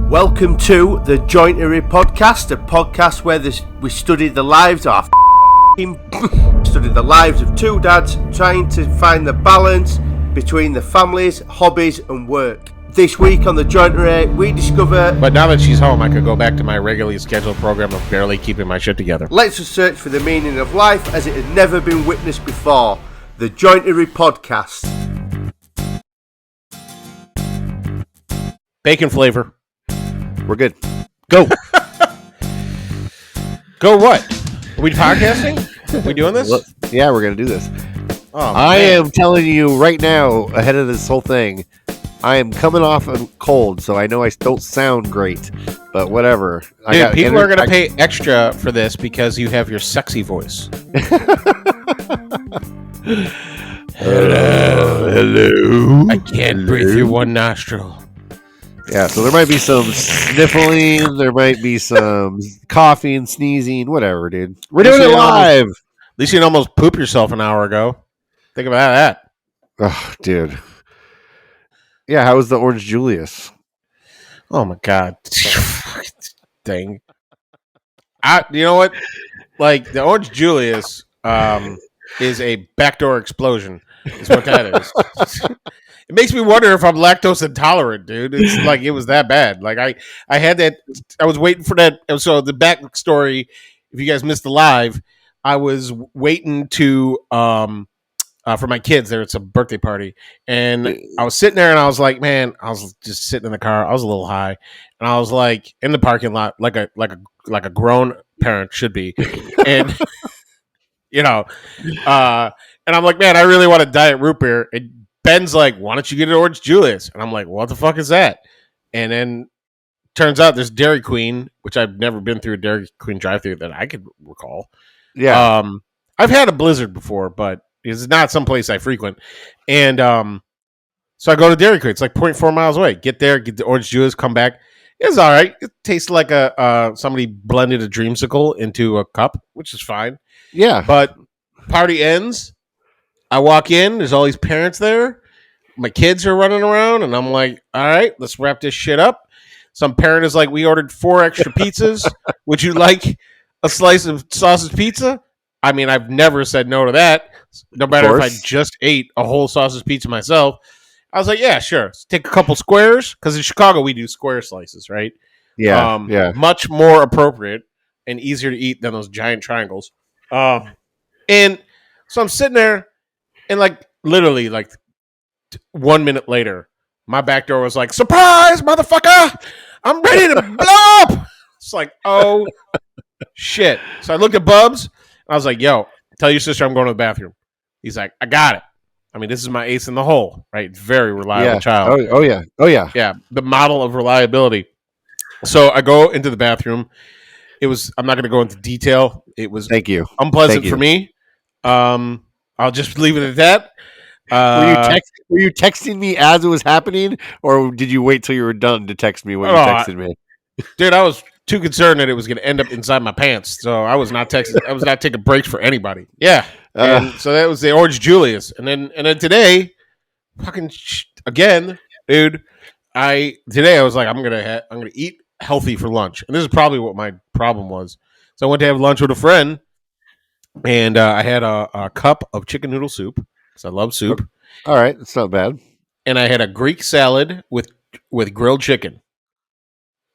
Welcome to the Jointery podcast, a podcast where we study the lives of study the lives of two dads trying to find the balance between the families, hobbies and work. This week on the Jointery, we discover... But now that she's home, I could go back to my regularly scheduled program of barely keeping my shit together. Let's search for the meaning of life as it had never been witnessed before. The Jointery podcast. Bacon flavor. We're good. Go. Go what? Are we podcasting? Are we doing this? Yeah, we're going to do this. Oh, I am telling you right now, ahead of this whole thing, I am coming off a cold, so I know I don't sound great, but whatever. Dude, people are going to pay extra for this because you have your sexy voice. Hello. I can't breathe through one nostril. Yeah, so there might be some sniffling, there might be some coughing, sneezing, whatever, dude. We're doing it live. At least you didn't almost poop yourself an hour ago. Think about that. Oh, dude. Yeah, how was the Orange Julius? Oh my god. Dang. You know what? Like the Orange Julius is a backdoor explosion. Is what that is. It makes me wonder if I'm lactose intolerant, dude. It's like it was that bad. Like I had that. I was waiting for that. So the backstory, if you guys missed the live, I was waiting to for my kids. It's a birthday party, and I was sitting there, and I was like, man, I was just sitting in the car. I was a little high, and I was like in the parking lot, like a grown parent should be, and you know, and I'm like, man, I really want a diet root beer. And Ben's like, why don't you get an Orange Julius? And I'm like, what the fuck is that? And then turns out there's Dairy Queen, which I've never been through a Dairy Queen drive-thru that I could recall. Yeah. I've had a Blizzard before, but it's not someplace I frequent. And so I go to Dairy Queen. It's like 0.4 miles away. Get there, get the Orange Julius, come back. It's all right. It tastes like somebody blended a dreamsicle into a cup, which is fine. Yeah. But party ends. I walk in. There's all these parents there. My kids are running around, and I'm like, all right, let's wrap this shit up. Some parent is like, we ordered 4 extra pizzas. Would you like a slice of sausage pizza? I mean, I've never said no to that. No matter if I just ate a whole sausage pizza myself. I was like, yeah, sure. Let's take a couple squares, because in Chicago, we do square slices, right? Yeah, yeah. Much more appropriate and easier to eat than those giant triangles. And so I'm sitting there, and literally 1 minute later, my back door was like, surprise, motherfucker! I'm ready to blow up! It's like, oh, shit. So I looked at Bubs, and I was like, yo, tell your sister I'm going to the bathroom. He's like, I got it. I mean, this is my ace in the hole, right? Very reliable child. Oh, yeah. Oh, yeah. Yeah, the model of reliability. So I go into the bathroom. I'm not going to go into detail. It was Thank you. unpleasant for me. I'll just leave it at that. Were you texting me as it was happening, or did you wait till you were done to text me when you texted me? Dude, I was too concerned that it was going to end up inside my pants, so I was not texting. I was not taking breaks for anybody. Yeah, and so that was the Orange Julius, and then today, again, dude. Today I was like, I'm gonna eat healthy for lunch, and this is probably what my problem was. So I went to have lunch with a friend, and I had a cup of chicken noodle soup because I love soup. All right, it's not bad. And I had a Greek salad with grilled chicken.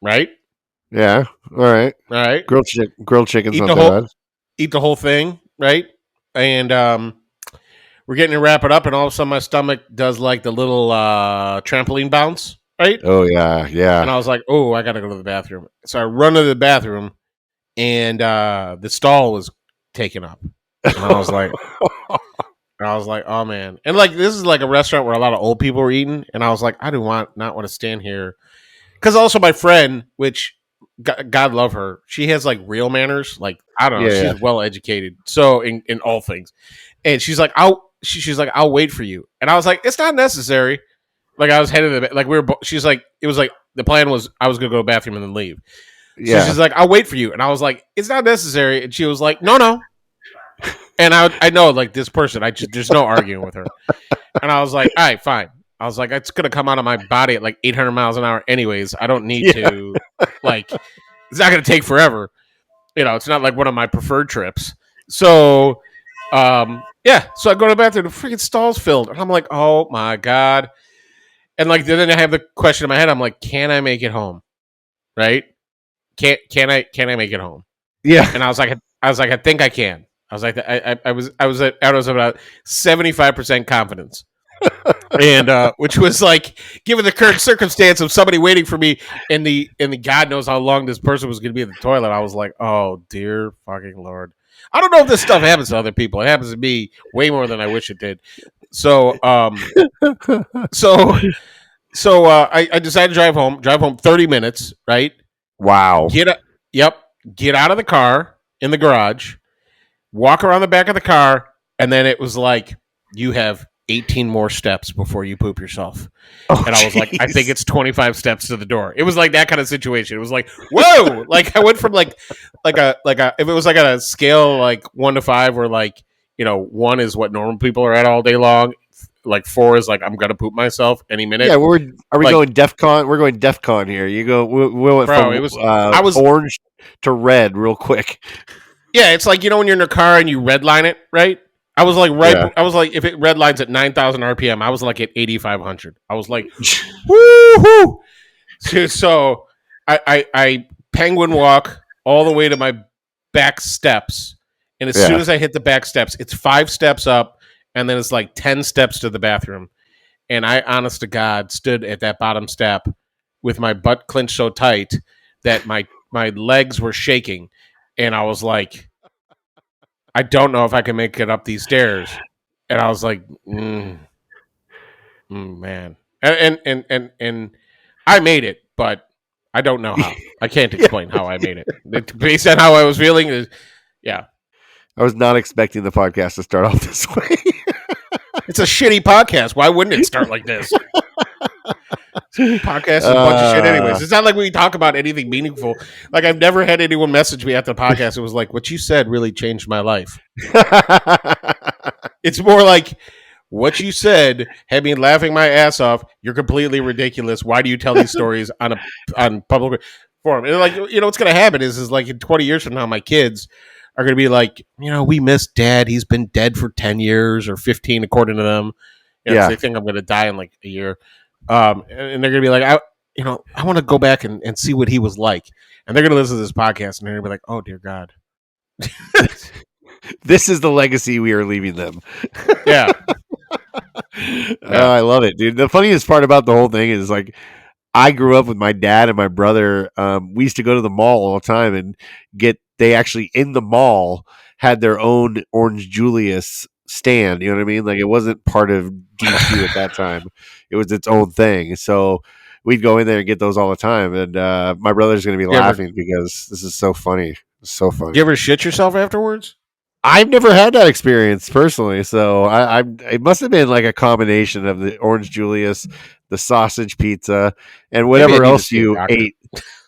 Right? Yeah. All right. Grilled chicken's not bad. Eat the whole thing, right? And we're getting to wrap it up, and all of a sudden my stomach does like the little trampoline bounce, right? Oh yeah, yeah. And I was like, oh, I gotta go to the bathroom. So I run to the bathroom, and the stall was taken up. And I was like, oh man. And this is like a restaurant where a lot of old people were eating, and I was like, I do not want to stand here. Because also my friend, which God love her, she has real manners. I don't know, she's well educated. So in all things, and she's like, she's like, I'll wait for you. And I was like, it's not necessary. I was headed to the she's like, it was like the plan was I was gonna go to the bathroom and then leave. So she's like, I'll wait for you. And I was like, it's not necessary. And she was like, no. And I know this person, there's no arguing with her. And I was like, all right, fine. I was like, it's gonna come out of my body at like 800 miles an hour, anyways. I don't need to like. It's not gonna take forever. It's not like one of my preferred trips. So, so I go to the bathroom, the freaking stall's filled, and I'm like, oh my god. And like then I have the question in my head. I'm like, can I make it home? Right? Can I make it home? Yeah. And I was like, I think I can. I was like, I was about 75% confidence, and which was like, given the current circumstance of somebody waiting for me, and the God knows how long this person was going to be in the toilet. I was like, oh dear fucking Lord. I don't know if this stuff happens to other people. It happens to me way more than I wish it did. So, I decided to drive home 30 minutes, right? Wow. Get out of the car in the garage, walk around the back of the car, and then it was like, you have 18 more steps before you poop yourself. Oh, and I was like, I think it's 25 steps to the door. It was like that kind of situation. It was like, whoa! Like I went from like a if it was like on a scale like 1 to 5, where like 1 is what normal people are at all day long. Like 4 is like, I'm gonna poop myself any minute. Yeah, are we going DEFCON? We're going DEFCON here. You go. We went from I was orange to red real quick. Yeah, it's like when you're in your car and you redline it, right? I was like I was like, if it redlines at 9,000 RPM, I was like at 8,500. I was like, woohoo! So I penguin walk all the way to my back steps, and as soon as I hit the back steps, it's 5 steps up, and then it's like 10 steps to the bathroom. And I, honest to God, stood at that bottom step with my butt clenched so tight that my legs were shaking, and I was like, I don't know if I can make it up these stairs. And I was like, man. And I made it, but I don't know how. I can't explain how I made it. Based on how I was feeling, yeah. I was not expecting the podcast to start off this way. It's a shitty podcast. Why wouldn't it start like this? Podcast is a bunch of shit anyways. It's not like we talk about anything meaningful. Like, I've never had anyone message me after the podcast. It was like, what you said really changed my life. It's more like, what you said had me laughing my ass off. You're completely ridiculous. Why do you tell these stories on public forum? And like, what's going to happen is like in 20 years from now, my kids are going to be like, we miss Dad. He's been dead for 10 years or 15, according to them. So they think I'm going to die in like a year. And they're going to be like, I want to go back and see what he was like. And they're going to listen to this podcast and they're going to be like, oh, dear God. This is the legacy we are leaving them. Yeah. I love it, dude. The funniest part about the whole thing is like, I grew up with my dad and my brother. We used to go to the mall all the time and they actually in the mall had their own Orange Julius stand. You know what I mean? Like, it wasn't part of DQ at that time. It was its own thing. So we'd go in there and get those all the time. And my brother's going to be laughing because this is so funny. It's so funny. Do you ever shit yourself afterwards? I've never had that experience personally, so it must have been like a combination of the Orange Julius, the sausage pizza, and whatever else you ate.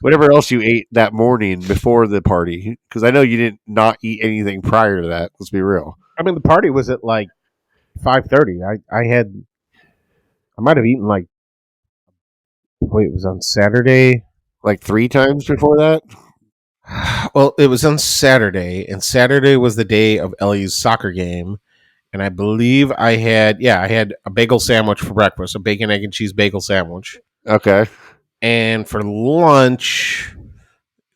Whatever else you ate that morning before the party, because I know you didn't not eat anything prior to that. Let's be real. I mean, the party was at like 5:30. I might have eaten like. Wait, it was on Saturday. Like 3 times before that. Well, it was on Saturday, and Saturday was the day of Ellie's soccer game, and I believe I had a bagel sandwich for breakfast, a bacon, egg, and cheese bagel sandwich. Okay. And for lunch,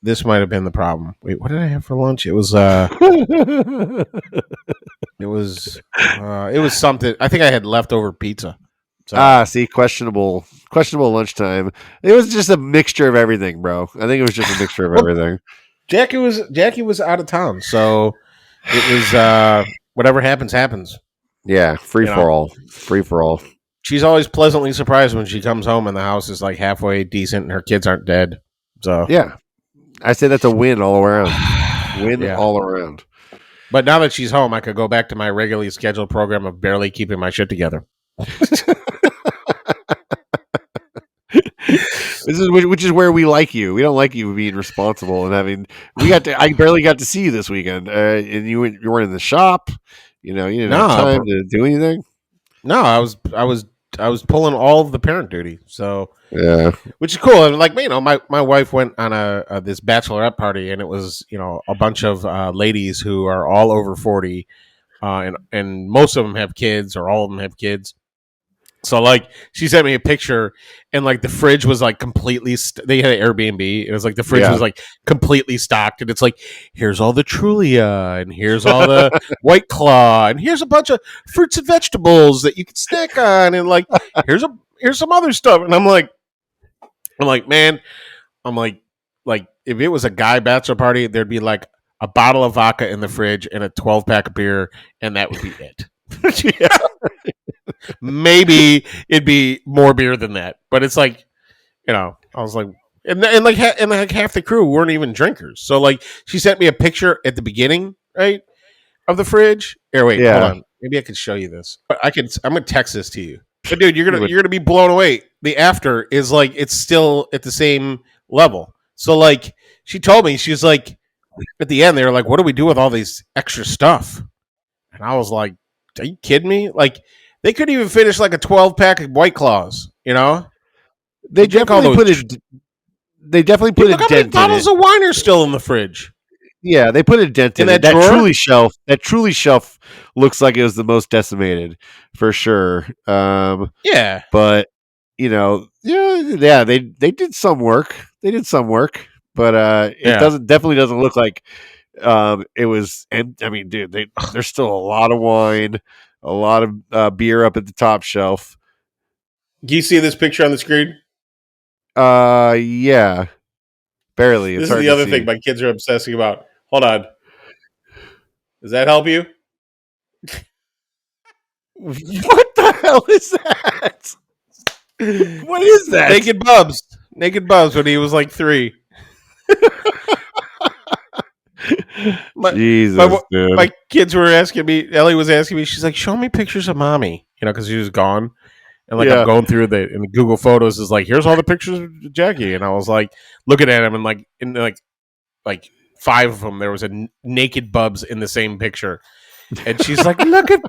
this might have been the problem. Wait, what did I have for lunch? It was it was something. I think I had leftover pizza. So. See, questionable lunchtime. It was just a mixture of everything, bro. I think it was just a mixture of everything. Jackie was out of town, so it was whatever happens. Yeah, free for all. She's always pleasantly surprised when she comes home and the house is like halfway decent and her kids aren't dead. So yeah, I say that's a win all around. All around. But now that she's home, I could go back to my regularly scheduled program of barely keeping my shit together. Which is where we like you. We don't like you being responsible and having. I barely got to see you this weekend, and you weren't in the shop. You didn't have time to do anything. No, I was pulling all of the parent duty. So Yeah. which is cool. And like, you know, my wife went on this bachelorette party, and it was, you know, a bunch of ladies who are all over 40, and most of them have kids, or all of them have kids. So like, she sent me a picture, and like the fridge was like completely. They had an Airbnb. It was like the fridge was like completely stocked, and it's like, here's all the Trulia, and here's all the White Claw, and here's a bunch of fruits and vegetables that you can snack on, and like here's some other stuff, and I'm like, man, I'm like if it was a guy bachelor party, there'd be like a bottle of vodka in the fridge and a 12-pack of beer, and that would be it. Maybe it'd be more beer than that, but it's like, you know, I was like, and like half the crew weren't even drinkers. So like, she sent me a picture at the beginning, right, of the fridge. Here, wait, hold on. Maybe I can show you this. I'm gonna text this to you. But dude, you're gonna be blown away. The after is like, it's still at the same level. So like, she told me, she's like, at the end they were like, what do we do with all these extra stuff? And I was like, are you kidding me? Like, they couldn't even finish like a 12-pack of White Claws, you know? They definitely put a dent how many bottles of wine are still in the fridge? Yeah, they put a dent in it. That Truly shelf looks like it was the most decimated for sure. Yeah, but you know, yeah, they did some work. But it definitely doesn't look like it was. And I mean, dude, there's still a lot of wine, a lot of beer up at the top shelf. Do you see this picture on the screen? Yeah, barely. This is the other thing my kids are obsessing about. Hold on. Does that help you? What the hell is that? What is that? Naked Bubs when he was like 3. Jesus, dude. My kids were asking me. Ellie was asking me. She's like, "Show me pictures of mommy," you know, because she was gone. And like, I'm going through and the Google Photos is like, here's all the pictures of Jackie, and I was like looking at him, and like in like 5 of them there was a naked Bubs in the same picture, and she's like,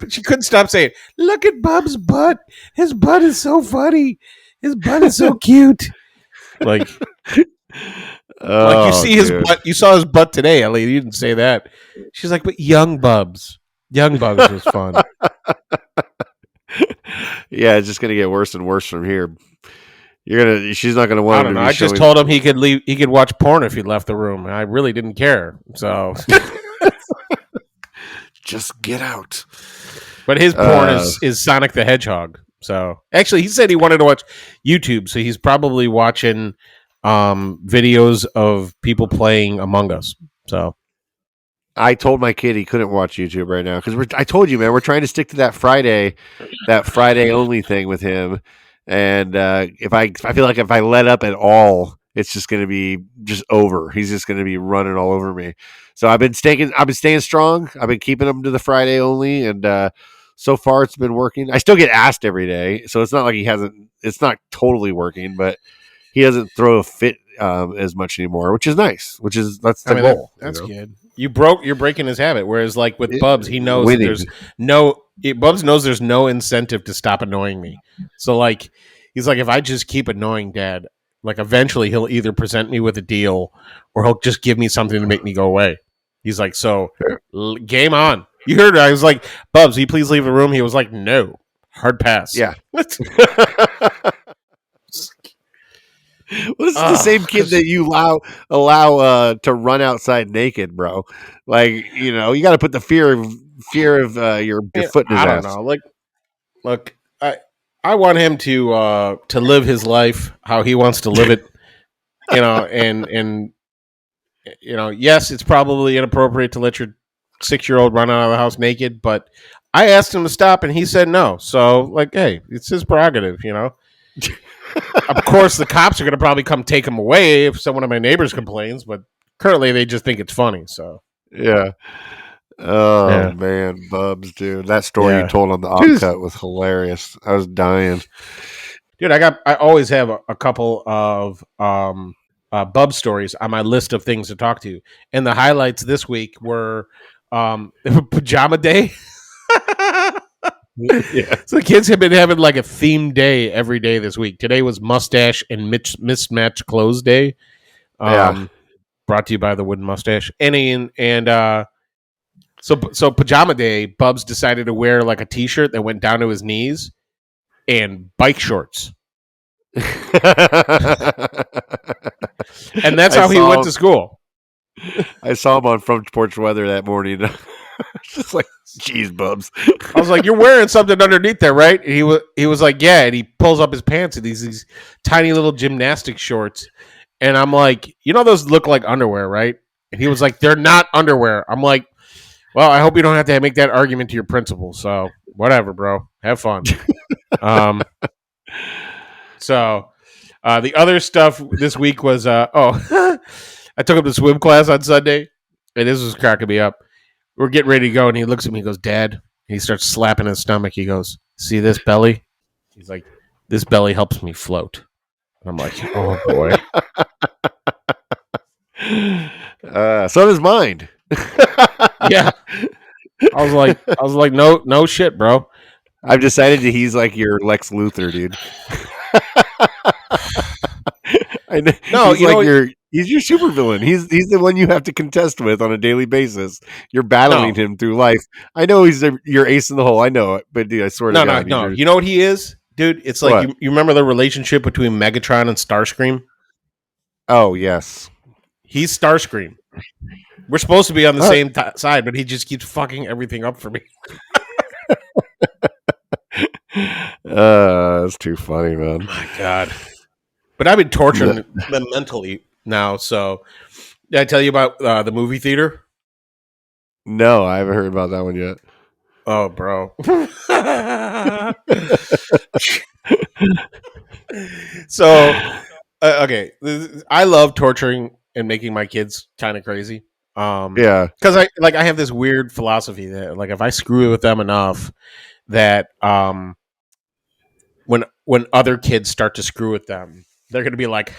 she couldn't stop saying, "Look at Bubs' butt. His butt is so funny. His butt is so cute." Like. Like, you see his butt. You saw his butt today, Ellie. You didn't say that. She's like, but young Bubs was fun. Yeah, it's just gonna get worse and worse from here. She's not gonna want. I don't know. I just told him he could leave. He could watch porn if he left the room. I really didn't care. So just get out. But his porn is Sonic the Hedgehog. So actually, he said he wanted to watch YouTube. So he's probably watching videos of people playing Among Us. So I told my kid he couldn't watch YouTube right now because I told you, man, we're trying to stick to that Friday only thing with him. And I feel like if I let up at all, it's just going to be just over. He's just going to be running all over me. So I've been staying strong. I've been keeping him to the Friday only, and so far it's been working. I still get asked every day, so it's not like it's not totally working, but he doesn't throw a fit as much anymore, which is nice. That's the goal. That's good. You're breaking his habit. Whereas like with Bubs, he knows Bubs knows there's no incentive to stop annoying me. So like, he's like, if I just keep annoying Dad, like eventually he'll either present me with a deal or he'll just give me something to make me go away. He's like, so game on. You heard it. I was like, Bubs, will you please leave the room? He was like, no, hard pass. Yeah. Well, this is the same kid that you allow to run outside naked, bro. Like, you know, you got to put the fear of your foot in his ass. I don't know. Like, look, I want him to live his life how he wants to live it. You know, and you know, yes, it's probably inappropriate to let your 6-year-old run out of the house naked, but I asked him to stop, and he said no. So, like, hey, it's his prerogative, you know. Of course, the cops are going to probably come take him away if someone of my neighbors complains, but currently they just think it's funny. So yeah. Oh yeah. Man, Bubs, dude, that story you told on the op cut was hilarious. I was dying, dude. I always have a couple of Bub stories on my list of things to talk to, and the highlights this week were pajama day. Yeah. So the kids have been having like a themed day every day this week. Today was mustache and mismatched clothes day. Yeah. Brought to you by the wooden mustache. So pajama day, Bubs decided to wear like a t-shirt that went down to his knees and bike shorts. And that's how he went to school. I saw him on Front Porch Weather that morning. Just like, geez, Bubs. I was like, "You're wearing something underneath there, right?" And he was like, "Yeah." And he pulls up his pants and these tiny little gymnastic shorts. And I'm like, "You know those look like underwear, right?" And he was like, "They're not underwear." I'm like, "Well, I hope you don't have to make that argument to your principal. So whatever, bro. Have fun." So the other stuff this week was I took him to swim class on Sunday, and this was cracking me up. We're getting ready to go, and he looks at me and goes, "Dad," and he starts slapping his stomach. He goes, "See this belly?" He's like, "This belly helps me float." And I'm like, "Oh boy." So does mine. Yeah. I was like, no shit, bro. I've decided that he's like your Lex Luthor, dude. No, he's your supervillain. He's the one you have to contest with on a daily basis. You're battling him through life. I know he's your ace in the hole. I know it, but dude, I swear to God, no. You know what he is, dude? It's like you remember the relationship between Megatron and Starscream? Oh yes, he's Starscream. We're supposed to be on the same side, but he just keeps fucking everything up for me. That's too funny, man. Oh my God. But I've been torturing them mentally now. So, did I tell you about the movie theater? No, I haven't heard about that one yet. Oh, bro. So, okay, I love torturing and making my kids kind of crazy. Yeah, because I have this weird philosophy that like if I screw with them enough, that when other kids start to screw with them, they're gonna be like,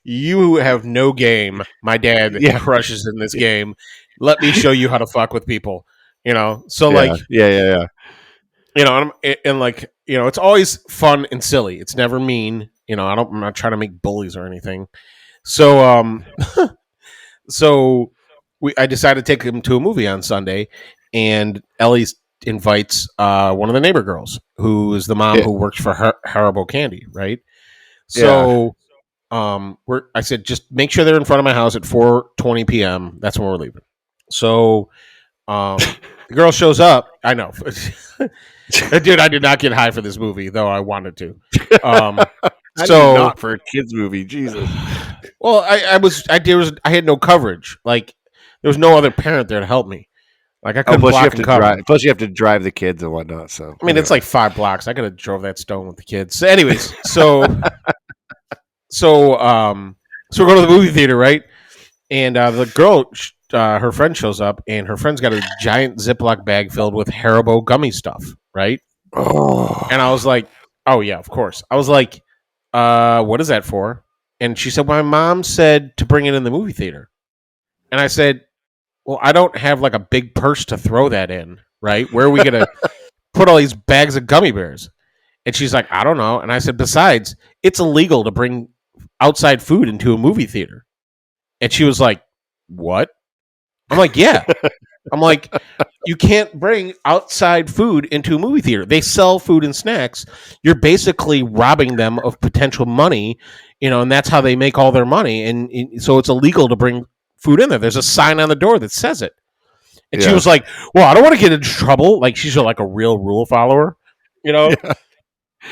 "You have no game. My dad crushes in this game. Let me show you how to fuck with people." You know, so yeah. You know, and like it's always fun and silly. It's never mean. You know, I'm not trying to make bullies or anything. So so I decided to take him to a movie on Sunday, and Ellie invites one of the neighbor girls, who is the mom who works for Haribo Candy, right? So, I said, just make sure they're in front of my house at 4:20 p.m. That's when we're leaving. So, the girl shows up. I know, dude. I did not get high for this movie, though I wanted to. Not for a kids movie, Jesus. Well, I had no coverage. Like there was no other parent there to help me. Like I couldn't block and cover. Plus, you have to drive the kids and whatnot. So I mean, it's like 5 blocks. I could have drove that stone with the kids. So, anyways, so we're going to the movie theater, right? And the girl, her friend shows up, and her friend's got a giant Ziploc bag filled with Haribo gummy stuff, right? Oh. And I was like, "Oh yeah, of course." I was like, "What is that for?" And she said, "My mom said to bring it in the movie theater." And I said, "Well, I don't have like a big purse to throw that in, right? Where are we going to put all these bags of gummy bears?" And she's like, "I don't know." And I said, "Besides, it's illegal to bring outside food into a movie theater." And she was like, "What?" I'm like, "Yeah." I'm like, "You can't bring outside food into a movie theater. They sell food and snacks. You're basically robbing them of potential money, and that's how they make all their money. And so it's illegal to bring food in there. There's a sign on the door that says it." And she was like, "Well, I don't want to get into trouble." Like she's like a real rule follower, Yeah.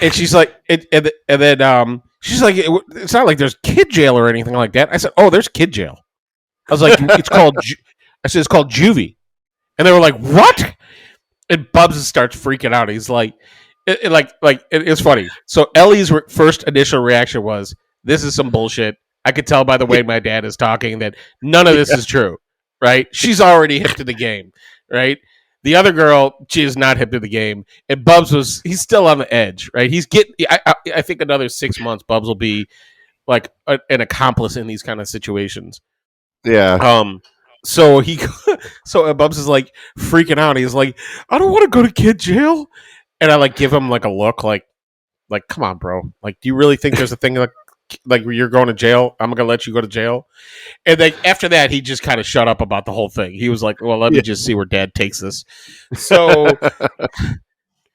And she's like, and then she's like, "It's not like there's kid jail or anything like that." I said, "Oh, there's kid jail." I was like, "It's called." I said, "It's called juvie." And they were like, "What?" And Bubs starts freaking out. He's like, it's funny. So Ellie's first initial reaction was, "This is some bullshit." I could tell by the way my dad is talking that none of this is true, right? She's already hip to the game, right? The other girl, she is not hip to the game. And Bubs he's still on the edge, right? He's getting, I think another 6 months, Bubs will be like an accomplice in these kind of situations. Yeah. So so Bubs is like freaking out. He's like, I don't want to go to kid jail. And I like give him like a look like, come on, bro. Like, do you really think there's a thing like you're going to jail? I'm gonna let you go to jail. And then after that, he just kind of shut up about the whole thing. He was like, well, let me just see where Dad takes this. So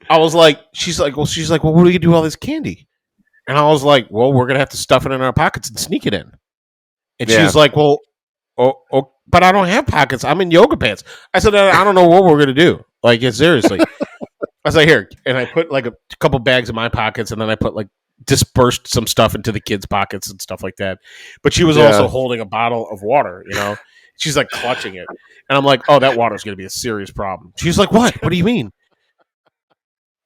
I was like, she's like, well, what do you do with all this candy? And I was like, well, we're gonna have to stuff it in our pockets and sneak it in. And she's like, well, oh, but I don't have pockets. I'm in yoga pants. I said, I don't know what we're gonna do. Like, seriously. I was like, here, and I put like a couple bags in my pockets, and then I put like dispersed some stuff into the kids' pockets and stuff like that. But she was also holding a bottle of water, you know. She's like clutching it, and I'm like, oh, that water's gonna be a serious problem. She's like, what? What do you mean?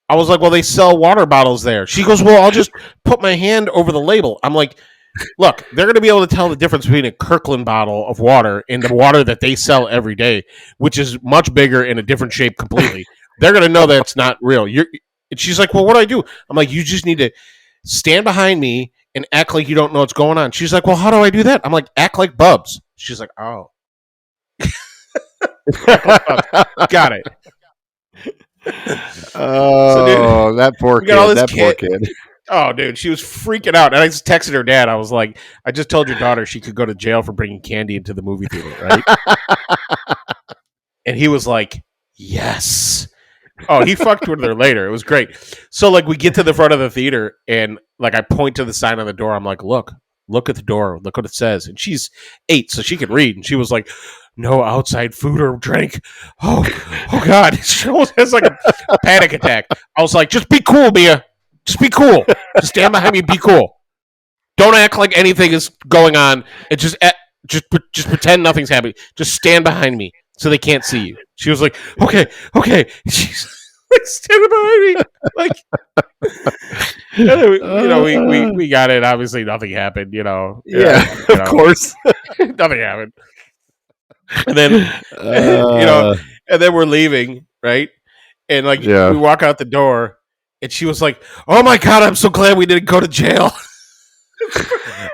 I was like, well, they sell water bottles there. She goes, well, I'll just put my hand over the label. I'm like, look, they're going to be able to tell the difference between a Kirkland bottle of water and the water that they sell every day, which is much bigger in a different shape completely. They're going to know that it's not real. And she's like, well, what do I do? I'm like, you just need to stand behind me and act like you don't know what's going on. She's like, well, how do I do that? I'm like, act like Bubs. She's like, oh. Got it. Oh, so, dude, that poor kid. Oh, dude, she was freaking out. And I just texted her dad. I was like, I just told your daughter she could go to jail for bringing candy into the movie theater, right? And he was like, yes. Oh, he fucked with her later. It was great. So, like, we get to the front of the theater, and, like, I point to the sign on the door. I'm like, look at the door. Look what it says. And she's 8, so she can read. And she was like, no outside food or drink. Oh God. She almost has like a panic attack. I was like, just be cool, Mia. Just be cool. Just stand behind me and be cool. Don't act like anything is going on. And just pretend nothing's happening. Just stand behind me so they can't see you. She was like, okay. She's like standing behind me. Like, we got it. Obviously, nothing happened, of course. Nothing happened. And then, and then we're leaving, right? And like, we walk out the door, and she was like, "Oh my God, I'm so glad we didn't go to jail."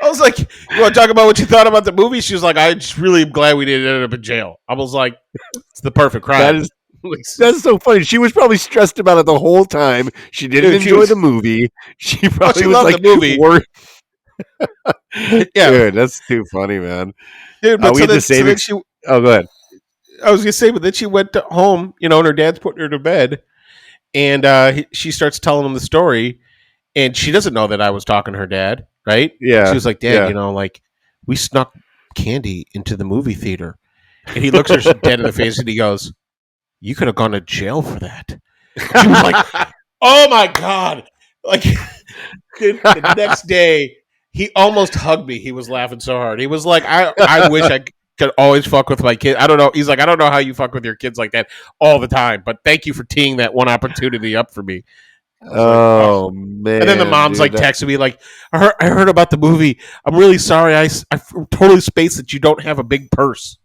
I was like, "You want to talk about what you thought about the movie?" She was like, "I just really am glad we didn't end up in jail." I was like, "It's the perfect crime." That's so funny. She was probably stressed about it the whole time. She didn't enjoy the movie. She probably was loved like, the movie. Yeah, dude, that's too funny, man. Dude, but go ahead. I was gonna say, but then she went home, and her dad's putting her to bed, and she starts telling him the story, and she doesn't know that I was talking to her dad, right? Yeah. She was like, Dad, like, we snuck candy into the movie theater, and he looks her dead in the face, and he goes, "You could have gone to jail for that." She was like, "Oh my God!" Like, the next day, he almost hugged me. He was laughing so hard. He was like, I wish I could always fuck with my kid. I don't know. He's like, I don't know how you fuck with your kids like that all the time, but thank you for teeing that one opportunity up for me. Oh, man. And then the mom's texting me like, I heard about the movie. I'm really sorry. I totally spaced that you don't have a big purse.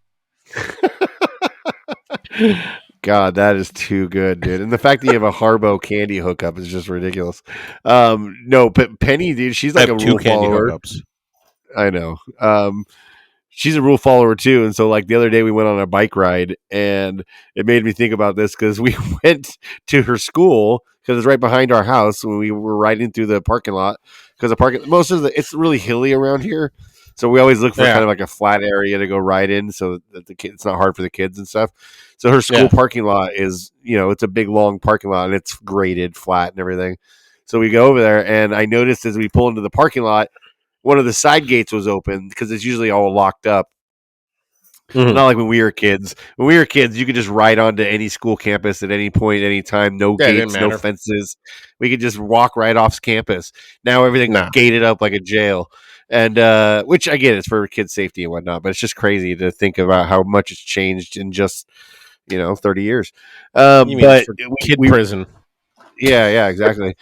God, that is too good, dude. And the fact that you have a Harbo candy hookup is just ridiculous. No, but Penny, dude, she's like a rule follower. Hookups. I know. She's a rule follower too. And so like the other day we went on a bike ride, and it made me think about this because we went to her school because it's right behind our house when we were riding through the parking lot, because it's really hilly around here. So we always look for kind of like a flat area to go ride in so that it's not hard for the kids and stuff. So her school parking lot is, it's a big, long parking lot, and it's graded flat and everything. So we go over there, and I noticed as we pull into the parking lot, one of the side gates was open because it's usually all locked up. Mm-hmm. Not like when we were kids. When we were kids, you could just ride onto any school campus at any point, any time. No gates, no fences. We could just walk right off campus. Now everything's gated up like a jail. And which I get, it's for kids' safety and whatnot, but it's just crazy to think about how much it's changed in just 30 years. But prison. Yeah, exactly.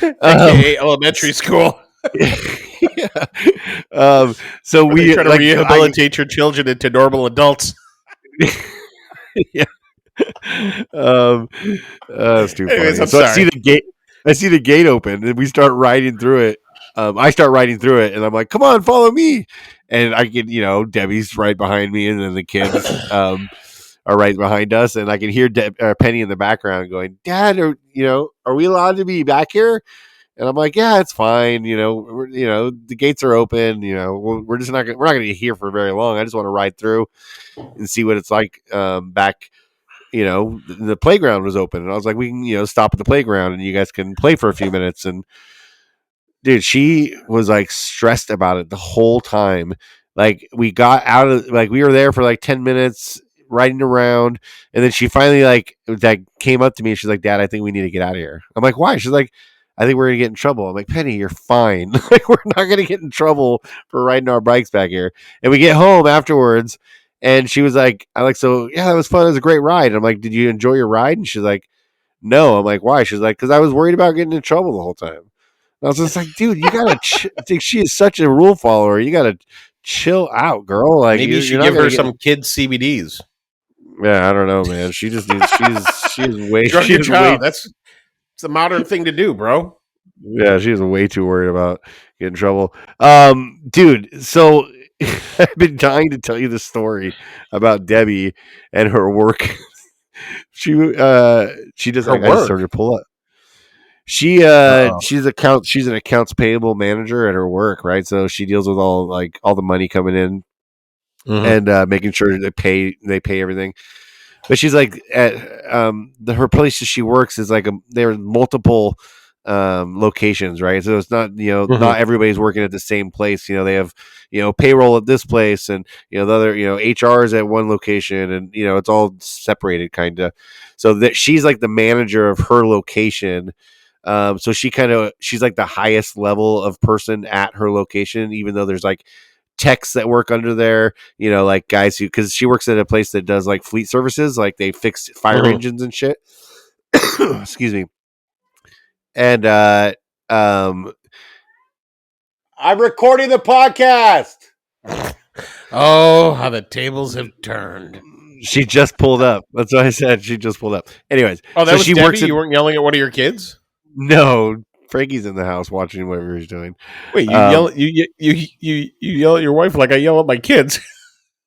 AKA elementary school. So we try to rehabilitate your children into normal adults. Yeah. That's too funny. I'm so sorry. I see the gate open, and we start riding through it. I start riding through it, and I'm like, "Come on, follow me!" and I can, Debbie's right behind me, and then the kids are right behind us, and I can hear Penny in the background going, "Dad, are we allowed to be back here?" And I'm like, "Yeah, it's fine. The gates are open. We're just not we're not going to be here for very long. I just want to ride through and see what it's like back." The playground was open, and I was like, "We can stop at the playground, and you guys can play for a few minutes." And dude, she was like stressed about it the whole time. Like we got out of we were there for like 10 minutes riding around, and then she finally came up to me and she's like, "Dad, I think we need to get out of here." I'm like, "Why?" She's like, "I think we're gonna get in trouble." I'm like, "Penny, you're fine. Like we're not gonna get in trouble for riding our bikes back here." And we get home afterwards, and she was like, "So yeah, that was fun. It was a great ride." And I'm like, "Did you enjoy your ride?" And she's like, "No." I'm like, "Why?" She's like, "Because I was worried about getting in trouble the whole time." I was just like, "Dude, you gotta." She is such a rule follower. You gotta chill out, girl. Like maybe you should give her some kids CBDs. Yeah, I don't know, man. She just needs. She is way. Drug She your is child. way. It's the modern thing to do, bro. Yeah, she is way too worried about getting in trouble. Dude. So I've been dying to tell you the story about Debbie and her work. She does. Her I just work. started to pull up. Uh-oh. She's an accounts payable manager at her work, right? So she deals with all the money coming in and making sure they pay everything. But she's like at her place that she works is there are multiple locations, right? So it's not not everybody's working at the same place. They have payroll at this place, and the other HR is at one location, and it's all separated kind of. So that she's like the manager of her location. So she's like the highest level of person at her location, even though there's techs that work under there, like guys because she works at a place that does like fleet services, like they fix fire engines and shit. Excuse me. And I'm recording the podcast. Oh, how the tables have turned. She just pulled up. That's what I said. She just pulled up. Anyways, that was she Debbie? works. You weren't yelling at one of your kids? No, Frankie's in the house watching whatever he's doing. Wait, you yell? You yell at your wife like I yell at my kids?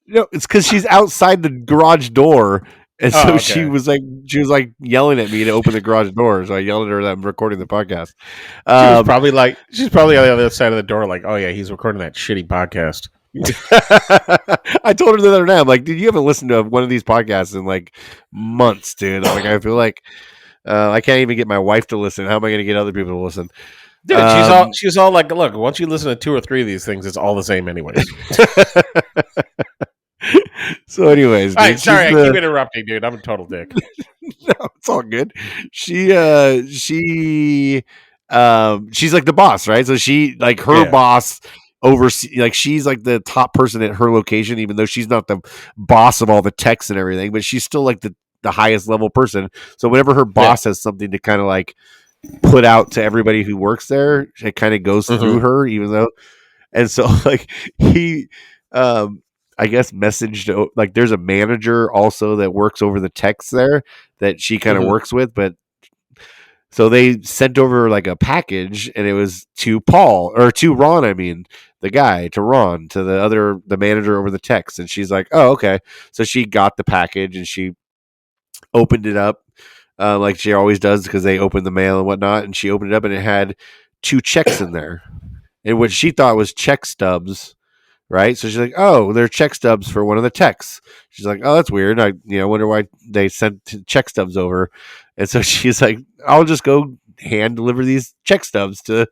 No, it's because she's outside the garage door, and so okay. she was yelling at me to open the garage door. So I yelled at her that I'm recording the podcast. She's probably on the other side of the door, like, "Oh yeah, he's recording that shitty podcast." I told her the other day, I'm like, "Dude, you haven't listened to one of these podcasts in months, dude." I'm like, I feel like I can't even get my wife to listen. How am I going to get other people to listen? Dude, she's all like, "Look, once you listen to 2 or 3 of these things, it's all the same anyways." So anyways, dude, all right, sorry, I keep interrupting, dude. I'm a total dick. No, it's all good. She's like the boss, right? So she her boss oversee she's like the top person at her location, even though she's not the boss of all the techs and everything, but she's still like the highest level person. So whenever her boss has something to kind of put out to everybody who works there, it kind of goes through her, even though. And so he I guess messaged there's a manager also that works over the techs there that she kind of works with, but so they sent over a package, and it was to Ron, I mean the guy, to Ron, to the manager over the techs, and she's like, "Oh, okay." So she got the package and she opened it up like she always does, because they open the mail and whatnot, and she opened it up and it had 2 checks in there, and what she thought was check stubs. Right, so she's like, "Oh, they're check stubs for one of the techs." She's like, "Oh, that's weird. I wonder why they sent check stubs over." And so she's like, "I'll just go hand deliver these check stubs to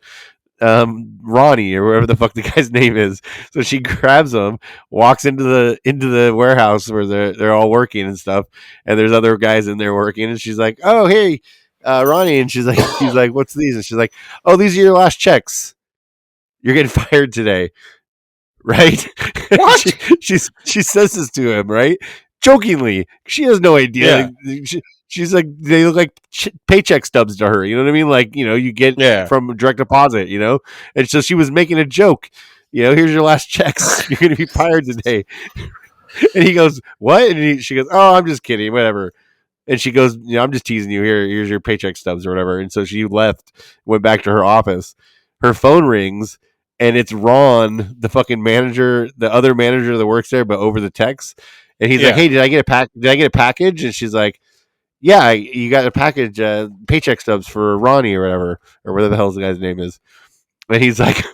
Ronnie or whatever the fuck the guy's name is." So she grabs them, walks into the warehouse where they're all working and stuff, and there's other guys in there working, and she's like, "Oh, hey, Ronnie," and she's like, "What's these?" And she's like, "Oh, these are your last checks. You're getting fired today." Right? What? she says this to him, right? Jokingly. She has no idea. Yeah. She's like, they look like paycheck stubs to her. You know what I mean? You get from direct deposit, And so she was making a joke. Here's your last checks. You're going to be fired today. And he goes, "What?" And she goes, "Oh, I'm just kidding. Whatever." And she goes, "I'm just teasing you. Here's your paycheck stubs or whatever." And so she left, went back to her office. Her phone rings. and it's Ron, the fucking manager, the other manager that works there, but over the text. And he's like, "Hey, did I get a pack? Did I get a package?" And she's like, "Yeah, you got a package, paycheck stubs for Ronnie or whatever, or whatever the hell the guy's name is." And he's like,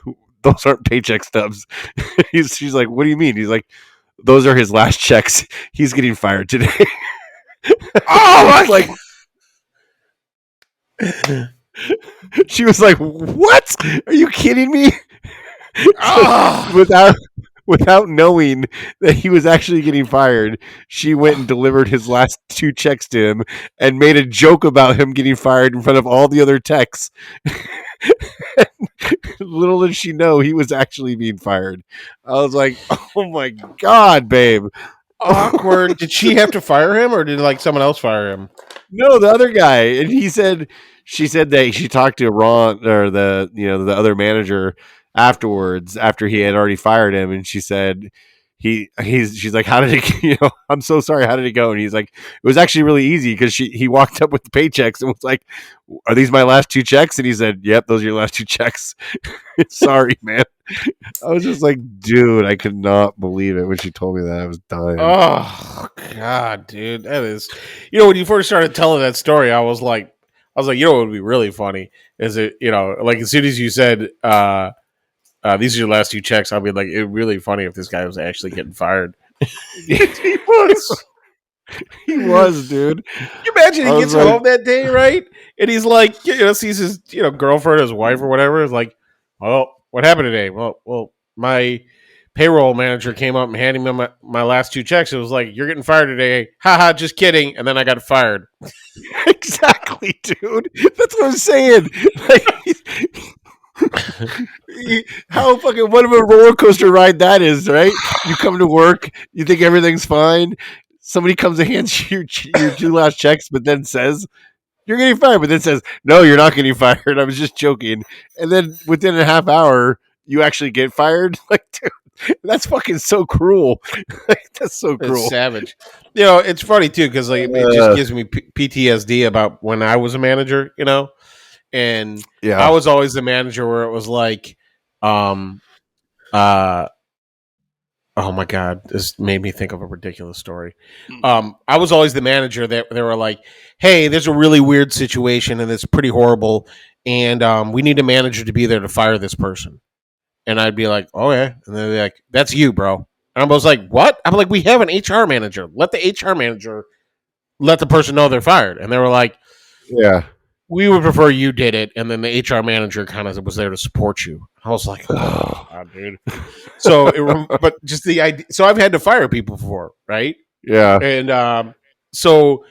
"Those aren't paycheck stubs." She's like, "What do you mean?" He's like, "Those are his last checks. He's getting fired today." Oh my She was like, "What? Are you kidding me?" Oh. Without knowing that he was actually getting fired, she went and delivered his last 2 checks to him and made a joke about him getting fired in front of all the other techs. Little did she know he was actually being fired. I was like, "Oh my god, babe." Awkward. Did she have to fire him, or did like someone else fire him? No, the other guy, and she said that she talked to Ron or the other manager afterwards after he had already fired him, and she said she's like, "How did it? I'm so sorry. How did it go?" And he's like, "It was actually really easy because he walked up with the paychecks and was like, 'Are these my last 2 checks?' And he said, 'Yep, those are your last 2 checks.'" Sorry, man. I was just like, dude, I could not believe it when she told me that. I was dying. Oh god, dude, that is. When you first started telling that story, I was like, what would be really funny is it, like as soon as you said, these are your last 2 checks, I'll be like, it would be really funny if this guy was actually getting fired. He was. He was, dude. Can you imagine he gets home that day, right? And he's like, sees his, girlfriend, his wife or whatever. Is like, well, what happened today? Well, my payroll manager came up and handed me my last 2 checks. It was like, you're getting fired today. Haha, just kidding. And then I got fired. Exactly, dude. That's what I'm saying. Like, how fucking what of a roller coaster ride that is, right? You come to work, you think everything's fine. Somebody comes and hands you your 2 last checks, but then says you're getting fired, but then says, "No, you're not getting fired. I was just joking." And then within a half hour, you actually get fired. Like, dude, that's fucking so cruel. That's so cruel. It's savage. It's funny too because like it just gives me PTSD about when I was a manager. And Yeah. I was always the manager where it was like, oh my god, this made me think of a ridiculous story. I was always the manager that they were like, "Hey, there's a really weird situation and it's pretty horrible, and we need a manager to be there to fire this person." And I'd be like, "Okay," and they'd be like, "That's you, bro." And I was like, "What?" I'm like, "We have an HR manager. Let the HR manager let the person know they're fired." And they were like, "Yeah, we would prefer you did it." And then the HR manager kind of was there to support you. I was like, "Oh, God, dude." But just the idea. So I've had to fire people before, right? Yeah. And so,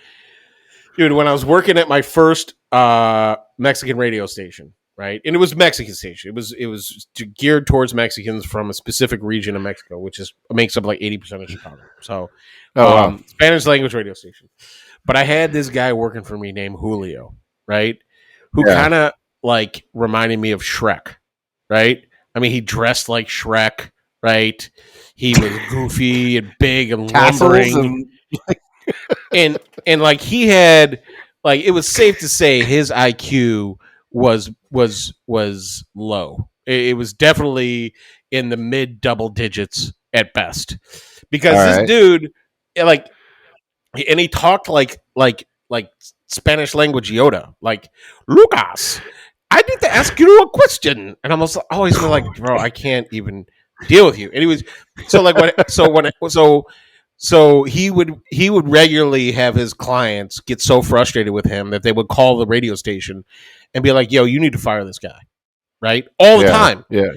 dude, when I was working at my first Mexican radio station, right, and it was Mexican station. It was geared towards Mexicans from a specific region of Mexico, which makes up like 80% of Chicago. So, wow. Spanish language radio station. But I had this guy working for me named Julio, right, who kind of like reminded me of Shrek, right? I mean, he dressed like Shrek, right? He was goofy and big and lumbering, and like he had, like, it was safe to say his IQ was low. It was definitely in the mid double digits at best, because this dude, like, and he talked like Spanish language Yoda, like, "Lucas, I need to ask you a question," and I was always like, "Bro, I can't even deal with you." And he was so he would regularly have his clients get so frustrated with him that they would call the radio station and be like, "Yo, you need to fire this guy," right? All the time. Yeah.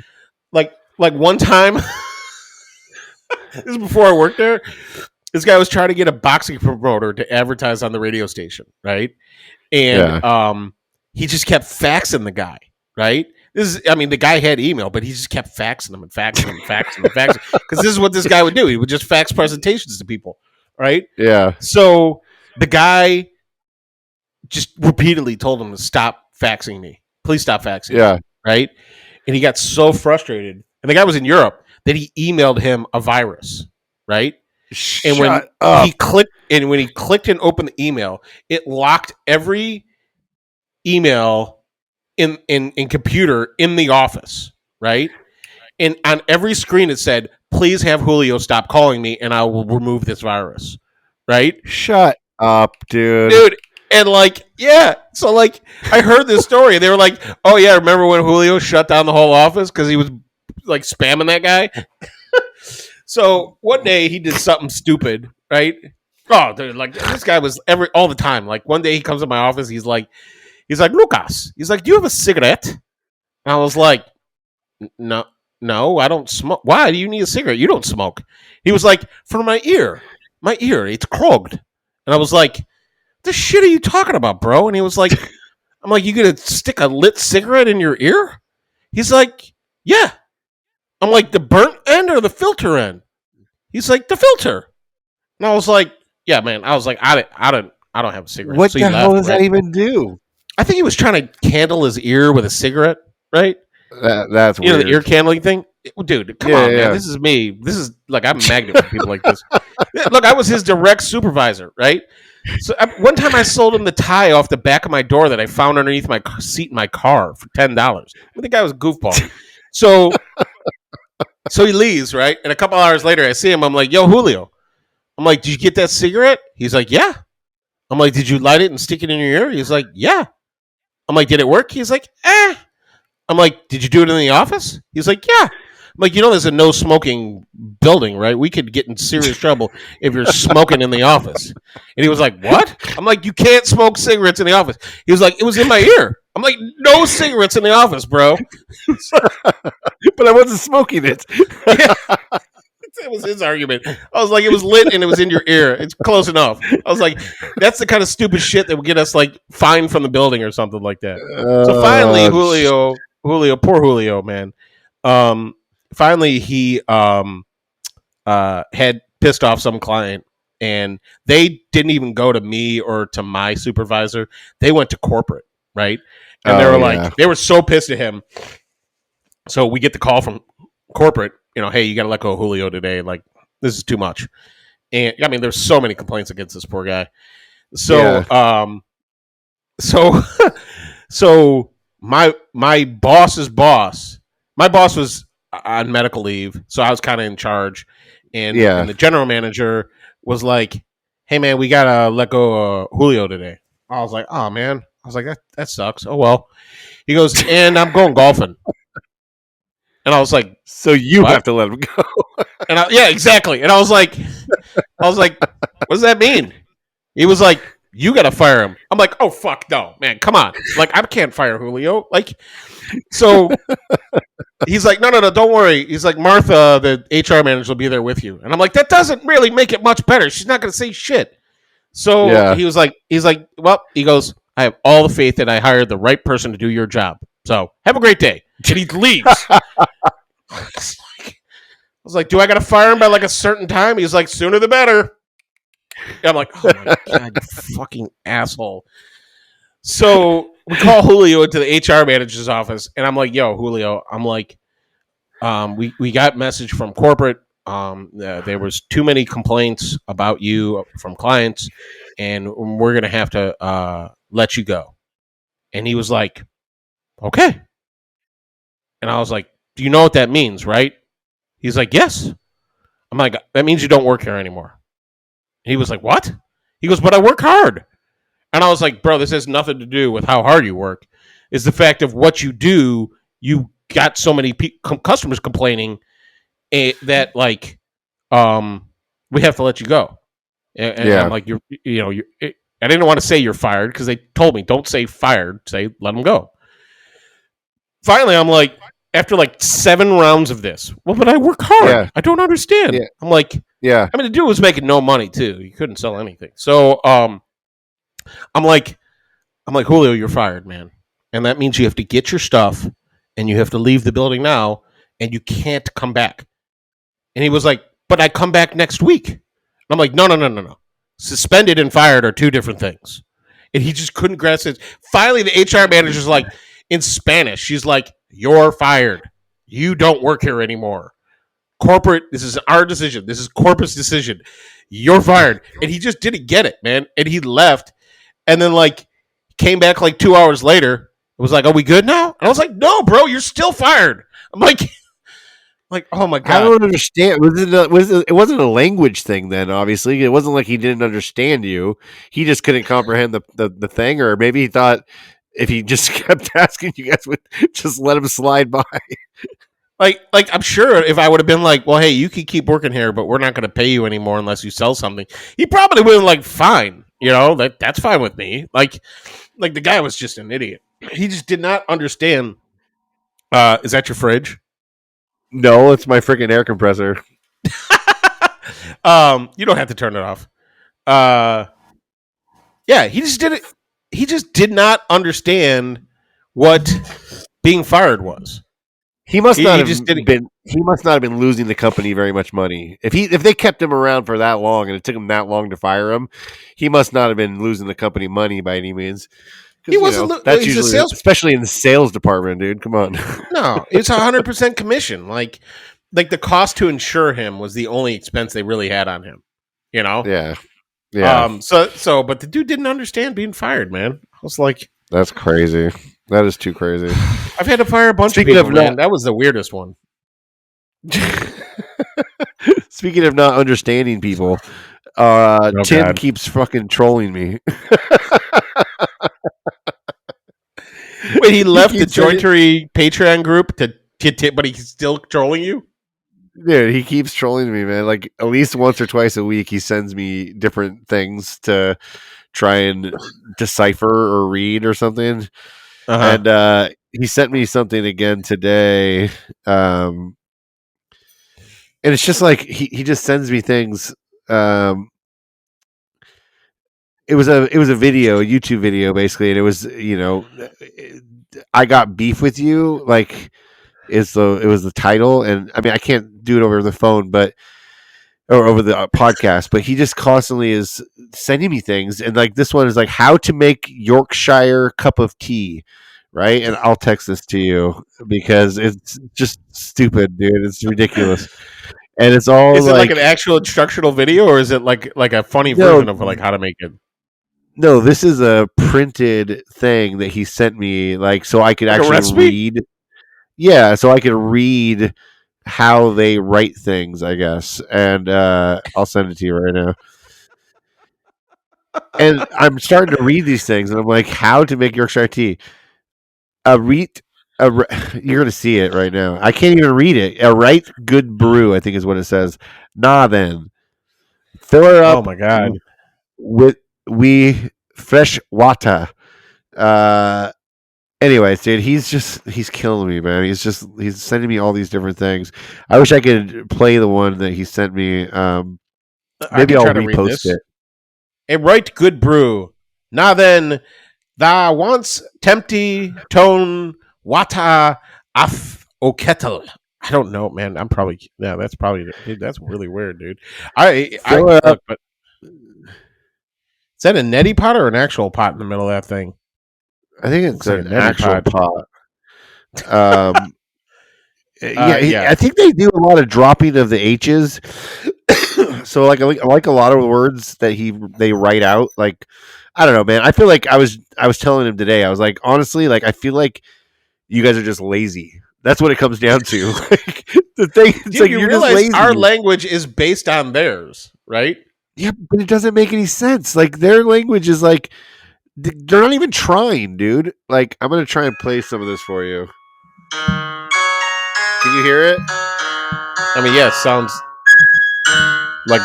Like one time, this is before I worked there. This guy was trying to get a boxing promoter to advertise on the radio station, right? And he just kept faxing the guy, right? The guy had email, but he just kept faxing him and faxing him and faxing him and faxing. Because this is what this guy would do. He would just fax presentations to people, right? Yeah. So the guy just repeatedly told him to stop faxing me. Please stop faxing me, right? And he got so frustrated. And the guy was in Europe that he emailed him a virus, right? And when he clicked and opened the email, it locked every email in computer in the office, right? And on every screen it said, please have Julio stop calling me and I will remove this virus. Right? Shut up, dude. Dude. And like, yeah. So like, I heard this story. They were like, oh yeah, remember when Julio shut down the whole office because he was like spamming that guy? So one day he did something stupid, right? Oh, dude, like this guy was all the time. Like one day he comes to my office, he's like, Lucas, he's like, do you have a cigarette? And I was like, no, I don't smoke. Why do you need a cigarette? You don't smoke. He was like, for my ear, it's clogged. And I was like, the shit are you talking about, bro? And he was like, I'm like, you gonna stick a lit cigarette in your ear? He's like, yeah. I'm like, the burnt end or the filter end? He's like, the filter. And I was like, yeah, man. I was like, I don't have a cigarette. What the hell does that even do? I think he was trying to candle his ear with a cigarette, right? That's weird. The ear candling thing? Dude, come on, man. This is me. This is like, I'm a magnet for people like this. Look, I was his direct supervisor, right? So one time I sold him the tie off the back of my door that I found underneath my seat in my car for $10. I think the guy was a goofball. So he leaves, right? And a couple hours later, I see him. I'm like, yo, Julio. I'm like, did you get that cigarette? He's like, yeah. I'm like, did you light it and stick it in your ear? He's like, yeah. I'm like, did it work? He's like, eh. I'm like, did you do it in the office? He's like, yeah. I'm like, there's a no smoking building, right? We could get in serious trouble if you're smoking in the office. And he was like, what? I'm like, you can't smoke cigarettes in the office. He was like, it was in my ear. I'm like, no cigarettes in the office, bro. But I wasn't smoking it. Yeah. It was his argument. I was like, it was lit and it was in your ear. It's close enough. I was like, that's the kind of stupid shit that would get us like fined from the building or something like that. So finally, Julio, poor Julio, man. Finally, he had pissed off some client, and they didn't even go to me or to my supervisor. They went to corporate, right? And they were like, they were so pissed at him. So we get the call from corporate, hey, you got to let go of Julio today. Like, this is too much. And I mean, there's so many complaints against this poor guy. So, so my boss's boss, my boss was on medical leave, so I was kind of in charge. And the general manager was like, hey, man, we got to let go of Julio today. I was like, oh, man. I was like, that sucks. Oh, well. He goes, and I'm going golfing. And I was like, so you have to let him go. And yeah, exactly. And I was like, what does that mean? He was like, you got to fire him. I'm like, oh, fuck no, man. Come on. Like, I can't fire Julio. Like, so he's like, no, don't worry. He's like, Martha, the HR manager, will be there with you. And I'm like, that doesn't really make it much better. She's not going to say shit. So he's like, well, he goes, I have all the faith that I hired the right person to do your job. So have a great day. And he leaves. I was like, do I got to fire him by like a certain time? He's like, sooner the better. And I'm like, oh my God, you fucking asshole. So we call Julio into the HR manager's office, and I'm like, yo, Julio, I'm like, we got message from corporate. There was too many complaints about you from clients, and we're going to have to let you go. And he was like, okay. And I was like, do you know what that means, right? He's like, yes. I'm like, that means you don't work here anymore. And he was like, what? He goes, but I work hard. And I was like, bro, this has nothing to do with how hard you work. It's the fact of what you do. You got so many customers complaining that like, we have to let you go. And I'm like, I didn't want to say you're fired because they told me, don't say fired, say let them go. Finally, I'm like, after like 7 rounds of this, well, but I work hard. Yeah. I don't understand. Yeah. I'm like, I mean, the dude was making no money too. He couldn't sell anything. So, I'm like, Julio, you're fired, man. And that means you have to get your stuff and you have to leave the building now and you can't come back. And he was like, but I come back next week. And I'm like, no. Suspended and fired are 2 different things. And he just couldn't grasp it. Finally, the HR manager's like, in Spanish, she's like, you're fired. You don't work here anymore. Corporate, this is our decision. This is corporate's decision. You're fired. And he just didn't get it, man. And he left. And then, like, came back like 2 hours later. It was like, are we good now? And I was like, no, bro, you're still fired. I'm like, Like, oh my I god. don't understand. It wasn't a language thing then, obviously. It wasn't like he didn't understand you. He just couldn't comprehend the thing, or maybe he thought if he just kept asking, you guys would just let him slide by. Like I'm sure if I would have been like, well, hey, you can keep working here, but we're not going to pay you anymore unless you sell something. He probably would have like, fine, that's fine with me. Like the guy was just an idiot. He just did not understand. Is that your fridge? No, it's my freaking air compressor. You don't have to turn it off. Yeah, he just did it. He just did not understand what being fired was. He must He not have just didn't. been. He must not have been losing the company very much money. If they kept him around for that long and it took him that long to fire him, he must not have been losing the company money by any means. He wasn't. That's He's usually, a sales, especially in the sales department, dude. Come on. no, it's 100% commission. Like the cost to insure him was the only expense they really had on him. Yeah. Yeah. But the dude didn't understand being fired, man. I was like, that's crazy. That is too crazy. I've had to fire a bunch Speaking of people, of man. That was the weirdest one. Speaking of not understanding people, Tim God. keeps fucking trolling me. Wait, he left the Jointery Patreon group but he's still trolling you? Dude, he keeps trolling me, man. Like at least once or twice a week, he sends me different things to try and decipher or read or something. Uh-huh. And he sent me something again today. And it's just like he just sends me things. It was a video, a YouTube video, basically, and it was I got beef with you, like it was the title, and I mean I can't do it over the phone, or over the podcast, but he just constantly is sending me things, and like this one is like how to make Yorkshire cup of tea, right? And I'll text this to you because it's just stupid, dude. It's ridiculous. And it's all is it like an actual instructional video, or is it like a funny version of like how to make it? No, this is a printed thing that he sent me, like so I could Like actually read. Yeah, so I could read how they write things, I guess. And I'll send it to you right now. And I'm starting to read these things, and I'm like, how to make Yorkshire tea. You're going to see it right now. I can't even read it. A right good brew, I think is what it says. Nah, then. Fill her up. Oh, my God. With fresh water. Anyways, dude, he's killing me, man. He's sending me all these different things. I wish I could play the one that he sent me. Maybe I'll repost it. A right good brew. Now then, thou once tempty tone wata af o kettle. I don't know, man. That's really weird, dude. But is that a neti pot or an actual pot in the middle of that thing? I think it's an actual pot. I think they do a lot of dropping of the H's. So like a lot of words that they write out. Like I don't know, man. I feel like I was telling him today. I was like, honestly, like I feel like you guys are just lazy. That's what it comes down to. Like, the thing, it's like you're just lazy. Our language is based on theirs, right? Yeah, but it doesn't make any sense. Like their language is like they're not even trying, dude. Like I'm gonna try and play some of this for you. Can you hear it? I mean, yeah, it sounds like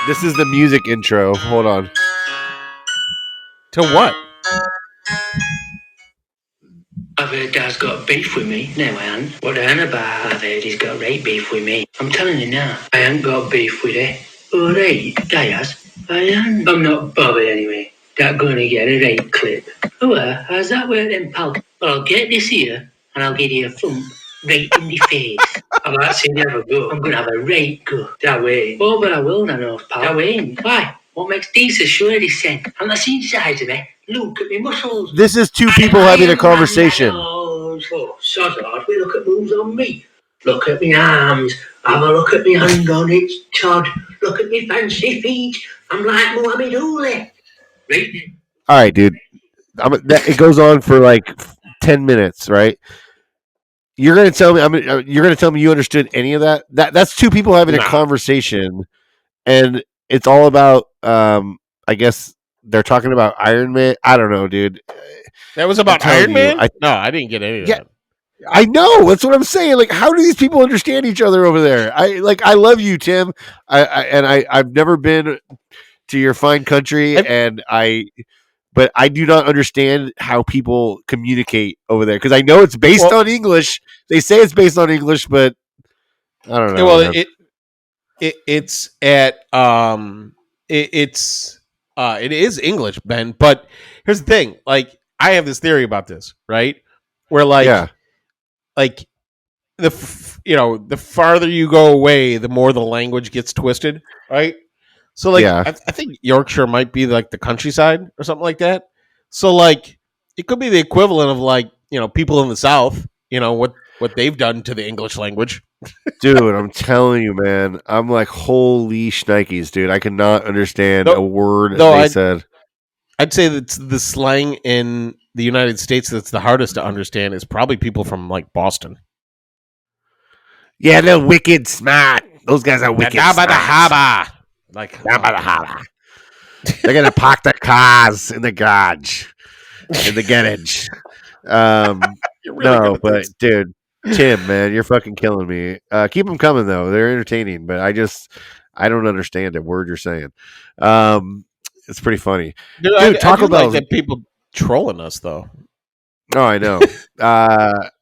this is the music intro. Hold on. To what? I've heard Dad's got beef with me. No, I ain't. What I ain't about, I've heard he's got right beef with me. I'm telling you now, I ain't got beef with it. All right, Dad, I am. I'm not bothered anyway. Dad's gonna get a right clip. Oh, how's that work then, pal? Well, I'll get this here, and I'll give you a thump right in the face. I've actually never go. I'm gonna have a right go. That way. Oh, but I will, then, pal. That way. Why? What makes these so sure this scent? I'm not seeing size of it. Look at me muscles. This is two people having a conversation. Oh, sod off. We look at moves on me. Look at me arms. Have a look at me hand on it, Todd. Look at me fancy feet. I'm like Muhammad Ali. Right then. All right, dude. It goes on for like 10 minutes, right? You're going to tell me you're going to tell me you understood any of that? That's two people having a conversation, and it's all about I guess they're talking about Iron Man. I don't know, dude. That was about Iron Man? No, I didn't get any of that. I know. That's what I'm saying. Like, how do these people understand each other over there? I love you, Tim. I've never been to your fine country, but I do not understand how people communicate over there, because I know it's based on English. They say it's based on English, but I don't know. Well, it is English, Ben. But here's the thing: like, I have this theory about this, right? Where like the farther you go away, the more the language gets twisted, right? So like, I think Yorkshire might be like the countryside or something like that. So like, it could be the equivalent of like, people in the South, what they've done to the English language. Dude, I'm telling you, man, I'm like, holy shnikes, dude. I cannot understand a word they said. I'd say that the slang in the United States that's the hardest to understand is probably people from like Boston. Yeah, they're wicked smart. Those guys are wicked smart. Like, they're gonna park their cars in the garage, in the garage. No, but dude, Tim, man, you're fucking killing me. Keep them coming though; they're entertaining. But I don't understand a word you're saying. It's pretty funny, dude. Taco Bell. Like that people trolling us though. Oh, I know.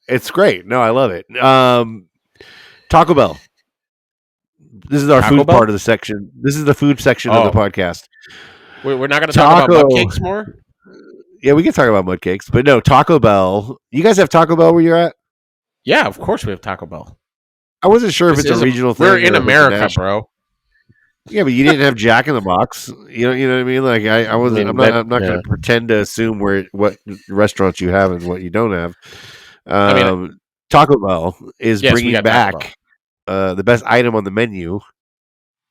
It's great. No, I love it. Taco Bell. This is our food part of the section. This is the food section of the podcast. We're not going to talk about mud cakes more? Yeah, we can talk about mud cakes, but no, Taco Bell. You guys have Taco Bell where you're at? Yeah, of course we have Taco Bell. I wasn't sure if it's a regional thing. We're in America, bro. Yeah, but you didn't have Jack in the Box. You know what I mean? Like I wasn't. I'm not going to pretend to assume what restaurants you have and what you don't have. Taco Bell is bringing back the best item on the menu.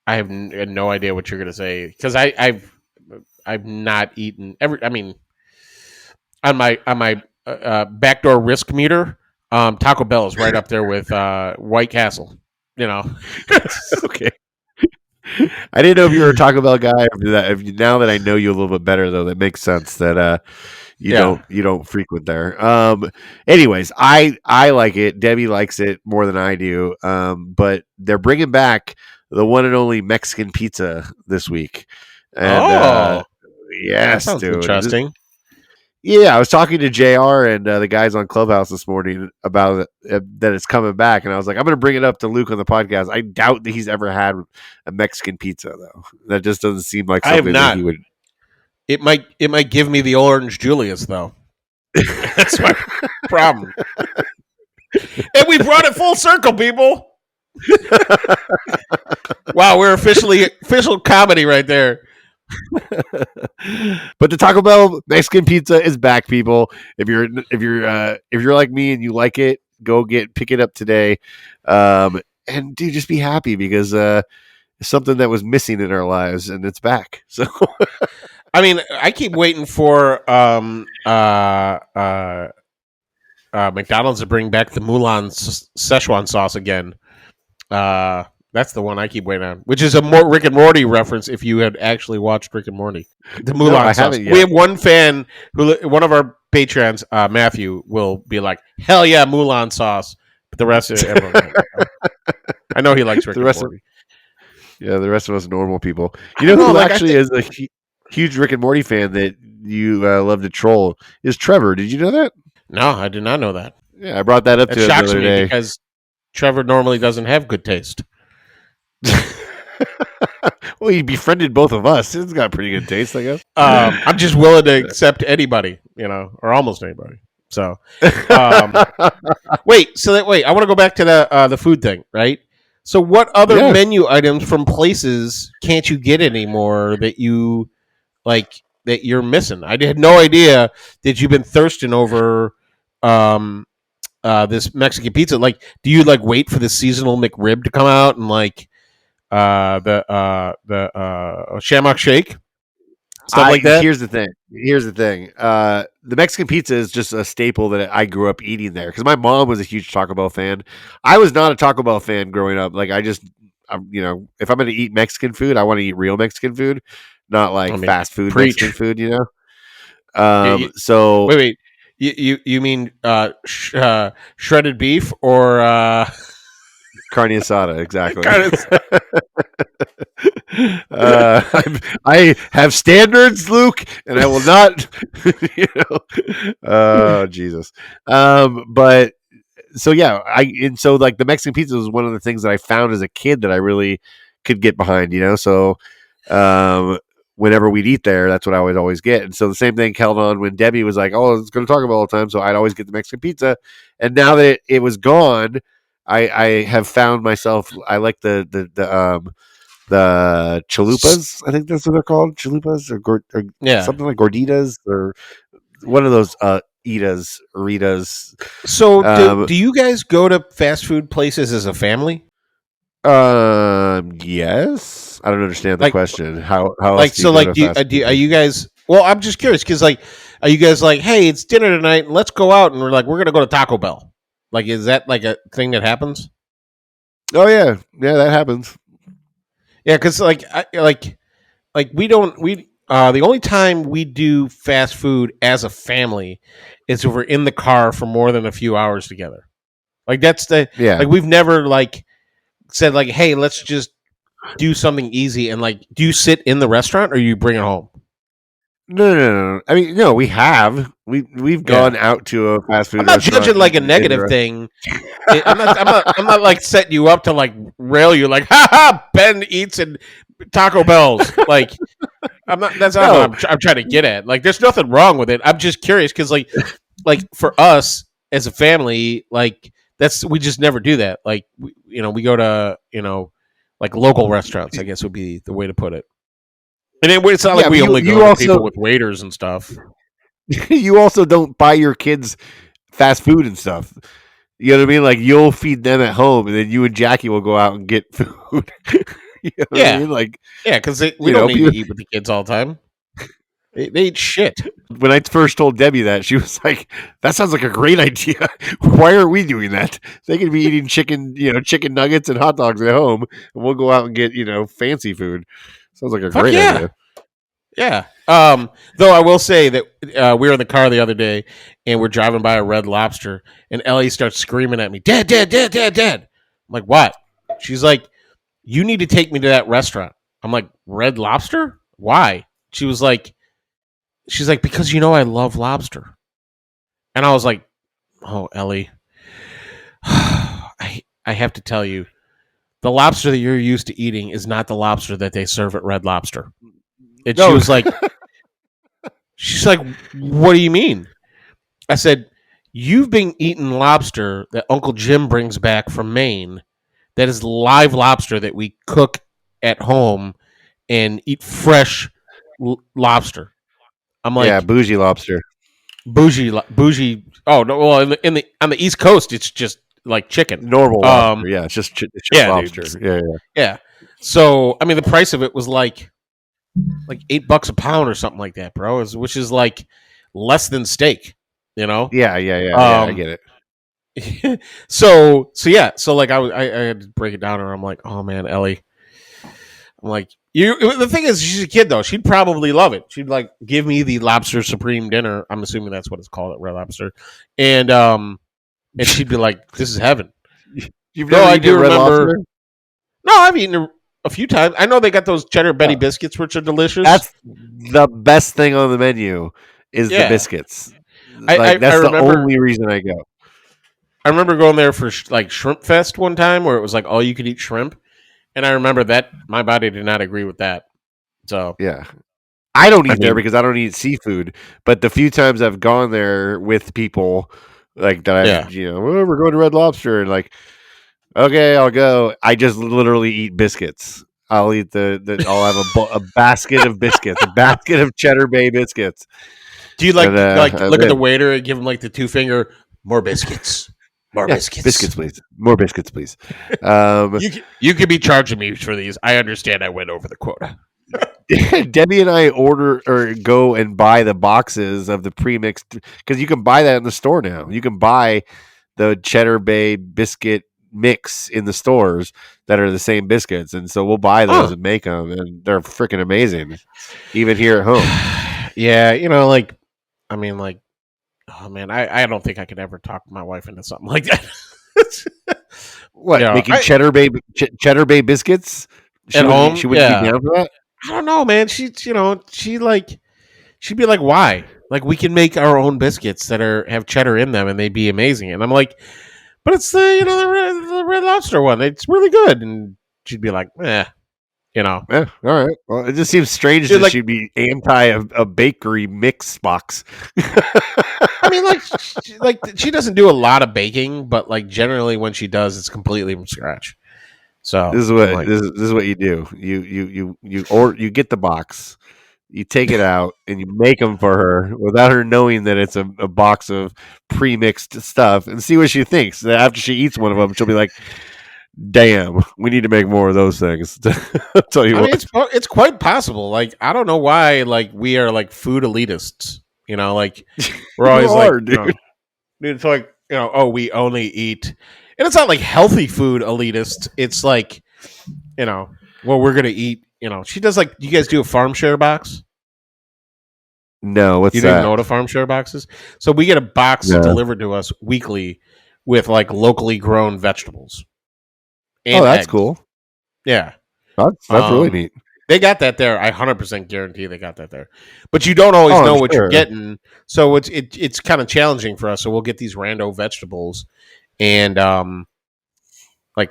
I have no idea what you're going to say, because I've not eaten on my backdoor risk meter. Taco Bell is right up there with White Castle. Okay. I didn't know if you were a Taco Bell guy. Now that I know you a little bit better, though, that makes sense that you don't frequent there. Anyways, I like it. Debbie likes it more than I do. But they're bringing back the one and only Mexican pizza this week. And, yes, that sounds dude. Interesting. Yeah, I was talking to JR and the guys on Clubhouse this morning about that it's coming back, and I was like, I'm going to bring it up to Luke on the podcast. I doubt that he's ever had a Mexican pizza, though. That just doesn't seem like something that he would. It might give me the orange Julius, though. That's my problem. And we brought it full circle, people. Wow, we're official comedy right there. But the Taco Bell Mexican pizza is back, people. If you're like me and you like it, go pick it up today. And dude, just be happy, because it's something that was missing in our lives, and it's back. So I mean, I keep waiting for McDonald's to bring back the Mulan Szechuan sauce again. That's the one I keep waiting on, which is a more Rick and Morty reference. If you had actually watched Rick and Morty, the Mulan sauce. We have one fan one of our patrons, Matthew, will be like, "Hell yeah, Mulan sauce!" But the rest of everyone, I know he likes Rick and Morty. The rest of us normal people. You know who actually is a huge Rick and Morty fan that you love to troll is Trevor. Did you know that? No, I did not know that. Yeah, I brought that up to him the other day because Trevor normally doesn't have good taste. Well, he befriended both of us. He's got pretty good taste, I guess. I'm just willing to accept anybody, or almost anybody. So, wait. I want to go back to the food thing, right? So, what other menu items from places can't you get anymore that you like that you're missing? I had no idea that you've been thirsting over this Mexican pizza. Like, do you wait for the seasonal McRib to come out and the Shamrock Shake? stuff like that. Here's the thing. The Mexican pizza is just a staple that I grew up eating there because my mom was a huge Taco Bell fan. I was not a Taco Bell fan growing up. Like if I'm going to eat Mexican food, I want to eat real Mexican food, not like fast food preach. Mexican food. You know. So wait. You mean shredded beef or carne asada? Exactly. I have standards, Luke, and I will not. Oh Jesus. But so yeah, so like the Mexican pizza was one of the things that I found as a kid that I really could get behind. So whenever we'd eat there, that's what I would always get. And so the same thing held on when Debbie was like, "Oh, it's going to talk about all the time," so I'd always get the Mexican pizza. And now that it was gone, I have found myself. I like the chalupas. I think that's what they're called, chalupas or something like gorditas or one of those Ritas. So do you guys go to fast food places as a family? Yes. I don't understand the question. How like so like are you guys? Well, I'm just curious because like, are you guys like, hey, it's dinner tonight, let's go out, and we're gonna go to Taco Bell? Like, is that like a thing that happens? Oh yeah, that happens. Yeah, because the only time we do fast food as a family is if we're in the car for more than a few hours together. Like that's like we've never like said like, hey, let's just do something easy and like, do you sit in the restaurant or you bring it home? No. I mean, no, we have. We've gone out to a fast food. I'm not judging like a negative thing. I'm not like setting you up to like rail you like, ha ha, Ben eats in Taco Bell's. Like, I'm not. That's not what I'm trying to get at. Like, there's nothing wrong with it. I'm just curious because like for us as a family, like we just never do that. Like, we go to like local restaurants, I guess would be the way to put it. And it's not like we only go to people with waiters and stuff. You also don't buy your kids fast food and stuff. You know what I mean? Like, you'll feed them at home, and then you and Jackie will go out and get food. You know what I mean? Like, yeah, because we don't need to eat with the kids all the time. They eat shit. When I first told Debbie that, she was like, "That sounds like a great idea. Why are we doing that? They could be eating chicken nuggets and hot dogs at home, and we'll go out and get fancy food." Sounds like a great idea. Yeah. Though I will say that we were in the car the other day and we're driving by a Red Lobster and Ellie starts screaming at me, Dad, Dad, Dad, Dad, Dad. I'm like, what? She's like, you need to take me to that restaurant. I'm like, Red Lobster? Why? She's like, because I love lobster. And I was like, oh, Ellie, I have to tell you, the lobster that you're used to eating is not the lobster that they serve at Red Lobster. And she was like, she's like, what do you mean? I said, you've been eating lobster that Uncle Jim brings back from Maine. That is live lobster that we cook at home and eat fresh lobster. I'm like, yeah, bougie lobster. Bougie. Oh no! Well, on the East Coast, it's just like chicken, normal lobster. Yeah, it's just lobster. Dude, yeah. So I mean, the price of it was like $8 a pound or something like that, bro. Which is like less than steak, Yeah, I get it. So like I had to break it down, and I'm like, oh man, Ellie. I'm like, the thing is, she's a kid though. She'd probably love it. She'd like give me the lobster supreme dinner. I'm assuming that's what it's called at Red Lobster, and she'd be like, this is heaven. You've never eaten Red Lobster? No, I've eaten a few times. I know they got those cheddar Betty biscuits, which are delicious. That's the best thing on the menu is the biscuits. That's the only reason I go. I remember going there for like Shrimp Fest one time where it was like all you could eat shrimp. And I remember that my body did not agree with that. So yeah. I don't eat there because I don't eat seafood. But the few times I've gone there with people like that, we're going to Red Lobster and like, okay, I'll go. I just literally eat biscuits. I'll eat I'll have a basket of biscuits, a basket of Cheddar Bay biscuits. Do you look at the waiter and give him like the 2-finger, more biscuits? More biscuits. Biscuits, please. More biscuits, please. You could be charging me for these. I understand I went over the quota. Debbie and I order or go and buy the boxes of the pre-mixed because you can buy that in the store now. You can buy the Cheddar Bay biscuit mix in the stores that are the same biscuits, and so we'll buy those and make them, and they're freaking amazing, even here at home. Yeah, I mean, oh man, I don't think I could ever talk my wife into something like that. What, making Cheddar Bay biscuits at home? She wouldn't be down for that. I don't know, man. She'd be like, why? Like, we can make our own biscuits that have cheddar in them, and they'd be amazing. And I'm like, but it's the Red Lobster one. It's really good. And she'd be like, Yeah, all right. Well, it just seems strange that she'd be anti a bakery mix box. I mean, she doesn't do a lot of baking, but like generally when she does, it's completely from scratch. So this is what you do. You get the box, you take it out, and you make them for her without her knowing that it's a box of pre-mixed stuff, and see what she thinks. After she eats one of them, she'll be like, "Damn, we need to make more of those things." I'll tell you what. Mean, it's quite possible. Like, I don't know why. Like, we are like food elitists. Like we're always dude. It's like we only eat, and it's not like healthy food elitist. It's like, well, we're gonna eat. She does like. You guys do a farm share box? No, what's that? You didn't know what a farm share box is? So we get a box delivered to us weekly with like locally grown vegetables. And that's eggs. Cool. Yeah, that's really neat. They got that there. I 100% guarantee they got that there. But you don't always know what you're getting, so it's kind of challenging for us. So we'll get these rando vegetables, and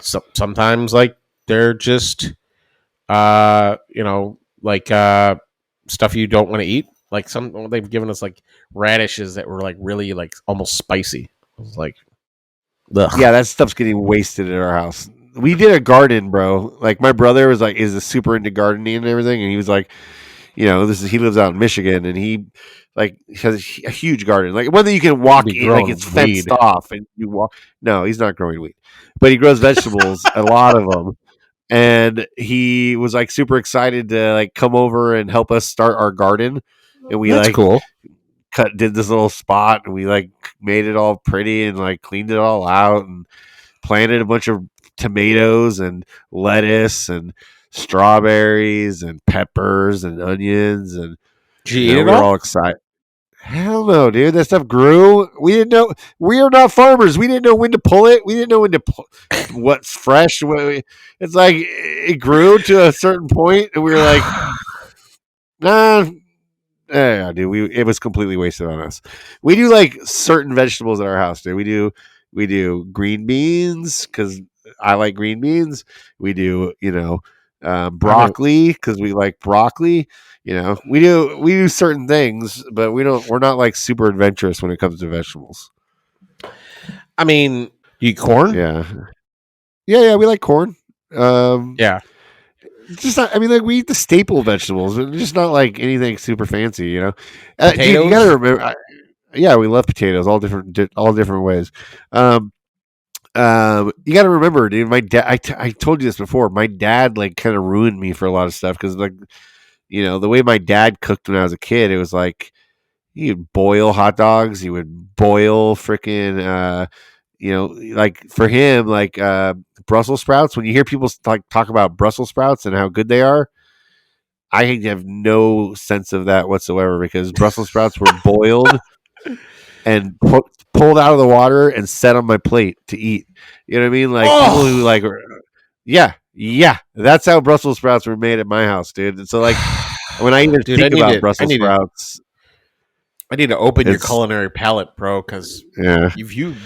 sometimes like they're just stuff you don't want to eat. Like they've given us like radishes that were like really like almost spicy. I was like, ugh. Yeah, that stuff's getting wasted at our house. We did a garden, bro. Like my brother is super into gardening and everything, and he was like, he lives out in Michigan, and he like has a huge garden, like one that you can walk in, like it's fenced off, and you walk. No, he's not growing wheat, but he grows vegetables, a lot of them. And he was like super excited to like come over and help us start our garden, and we cool. Did this little spot, and we like made it all pretty and like cleaned it all out and planted a bunch of tomatoes and lettuce and strawberries and peppers and onions, and we were all excited. Hell no, dude. That stuff grew. We didn't know. We are not farmers. We didn't know when to pull it. We didn't know when to what's fresh. It's like it grew to a certain point, and we were like, nah. Yeah, dude. It was completely wasted on us. We do like certain vegetables at our house, dude. We do green beans because I like green beans. We do, broccoli because we like broccoli. We do certain things, but we're not like super adventurous when it comes to vegetables. I mean, you eat corn? Yeah, we like corn. Yeah. Just not, like we eat the staple vegetables, but just not like anything super fancy, Dude, you gotta remember. We love potatoes, all different ways. You got to remember, dude. My dad. I told you this before. My dad like kind of ruined me for a lot of stuff because like, the way my dad cooked when I was a kid, it was like he would boil hot dogs. He would boil freaking, like for him, like Brussels sprouts. When you hear people talk about Brussels sprouts and how good they are, I have no sense of that whatsoever because Brussels sprouts were boiled and pulled out of the water and set on my plate to eat. You know what I mean? Like people who like, yeah, that's how Brussels sprouts were made at my house, dude. And so like when I even think about Brussels sprouts, I need to open your culinary palate, bro. Because dude,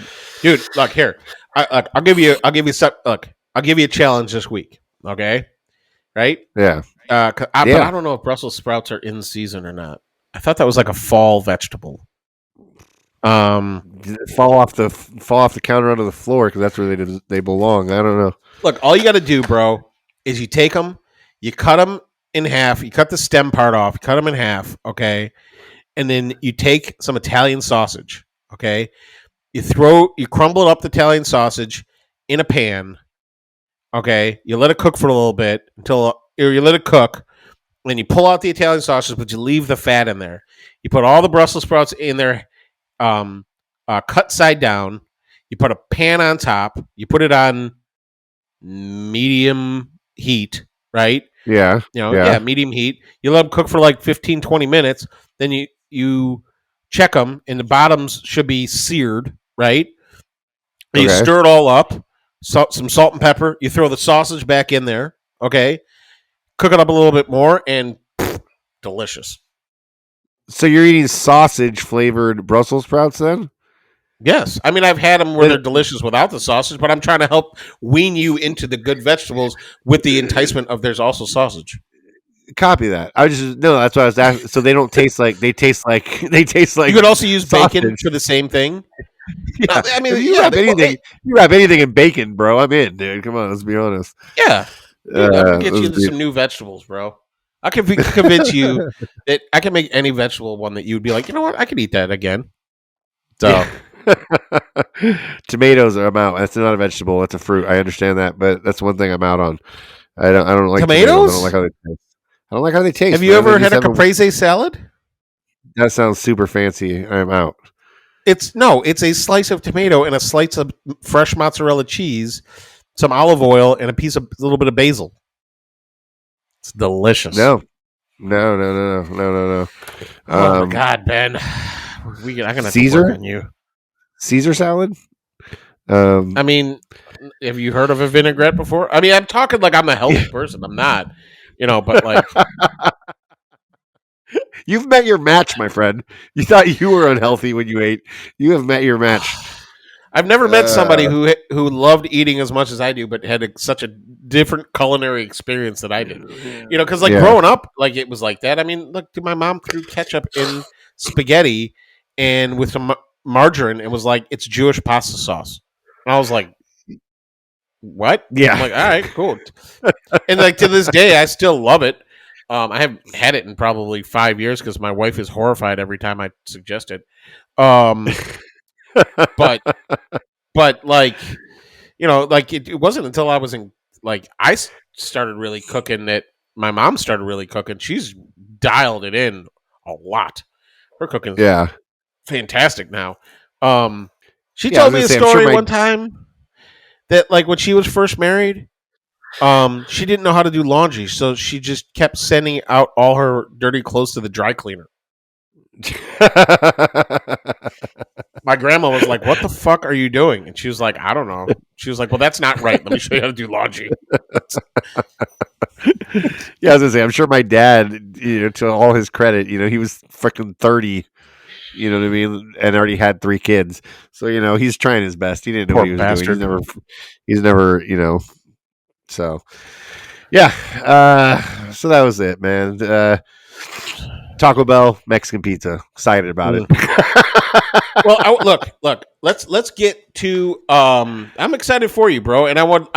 look here. I'll give you a challenge this week. Okay, right? Yeah. But I don't know if Brussels sprouts are in season or not. I thought that was like a fall vegetable. Fall off the counter onto the floor because that's where they belong. I don't know. Look, all you got to do, bro, is you take them, you cut them in half, you cut the stem part off, you cut them in half, okay, and then you take some Italian sausage, okay, you crumble up the Italian sausage in a pan, okay, you let it cook for a little bit you let it cook, and you pull out the Italian sausage, but you leave the fat in there. You put all the Brussels sprouts in there, cut side down. You put a pan on top. You put it on medium heat, right? Yeah. Medium heat. You let them cook for like 15, 20 minutes. Then you check them, and the bottoms should be seared, right? And you stir it all up, some salt and pepper. You throw the sausage back in there, okay? Cook it up a little bit more, and delicious. So you're eating sausage flavored Brussels sprouts then? Yes. I mean, I've had them where they're delicious without the sausage, but I'm trying to help wean you into the good vegetables with the enticement of there's also sausage. Copy that. That's what I was asking. So they don't taste like they taste like You could also use sausage. bacon for the same thing. Yeah. I mean, you wrap anything in bacon, bro. I'm in, dude. Come on, let's be honest. Yeah. Dude, I can get you into some new vegetables, bro. I can convince you that I can make any vegetable one that you'd be like, you know what, I could eat that again. So tomatoes, I'm out. That's not a vegetable. That's a fruit. I understand that, but that's one thing I'm out on. I don't like tomatoes. I don't like how they taste. I don't like how they taste. Have you ever had a caprese salad? That sounds super fancy. I'm out. It's a slice of tomato and a slice of fresh mozzarella cheese, some olive oil, and a little bit of basil. It's delicious. No. Oh my God, Ben! I'm gonna Caesar work on you. Caesar salad. I mean, have you heard of a vinaigrette before? I mean, I'm talking like I'm a healthy person. I'm not, but like. You've met your match, my friend. You thought you were unhealthy when you ate. You have met your match. I've never met somebody who loved eating as much as I do, but had such a different culinary experience that I did. Because growing up, like it was like that. I mean, look, my mom threw ketchup in spaghetti and with some margarine, and was like, it's Jewish pasta sauce. And I was like, what? Yeah. I'm like, all right, cool. And like to this day, I still love it. I haven't had it in probably 5 years because my wife is horrified every time I suggest it. But like, it wasn't until I was in I started really cooking that my mom started really cooking. She's dialed it in a lot. Her cooking is fantastic now. She told me a story one time that like when she was first married, she didn't know how to do laundry, so she just kept sending out all her dirty clothes to the dry cleaner. My grandma was like, "What the fuck are you doing?" And she was like, "I don't know." She was like, "Well, that's not right. Let me show you how to do laundry." Yeah, I was gonna say, I'm sure my dad, to all his credit, he was freaking 30. You know what I mean? And already had 3 kids, so he's trying his best. He didn't know what he was bastard. doing. He's never, So, yeah. So that was it, man. Taco Bell, Mexican pizza. Excited about it. Well, look. Let's get to. I'm excited for you, bro, and I want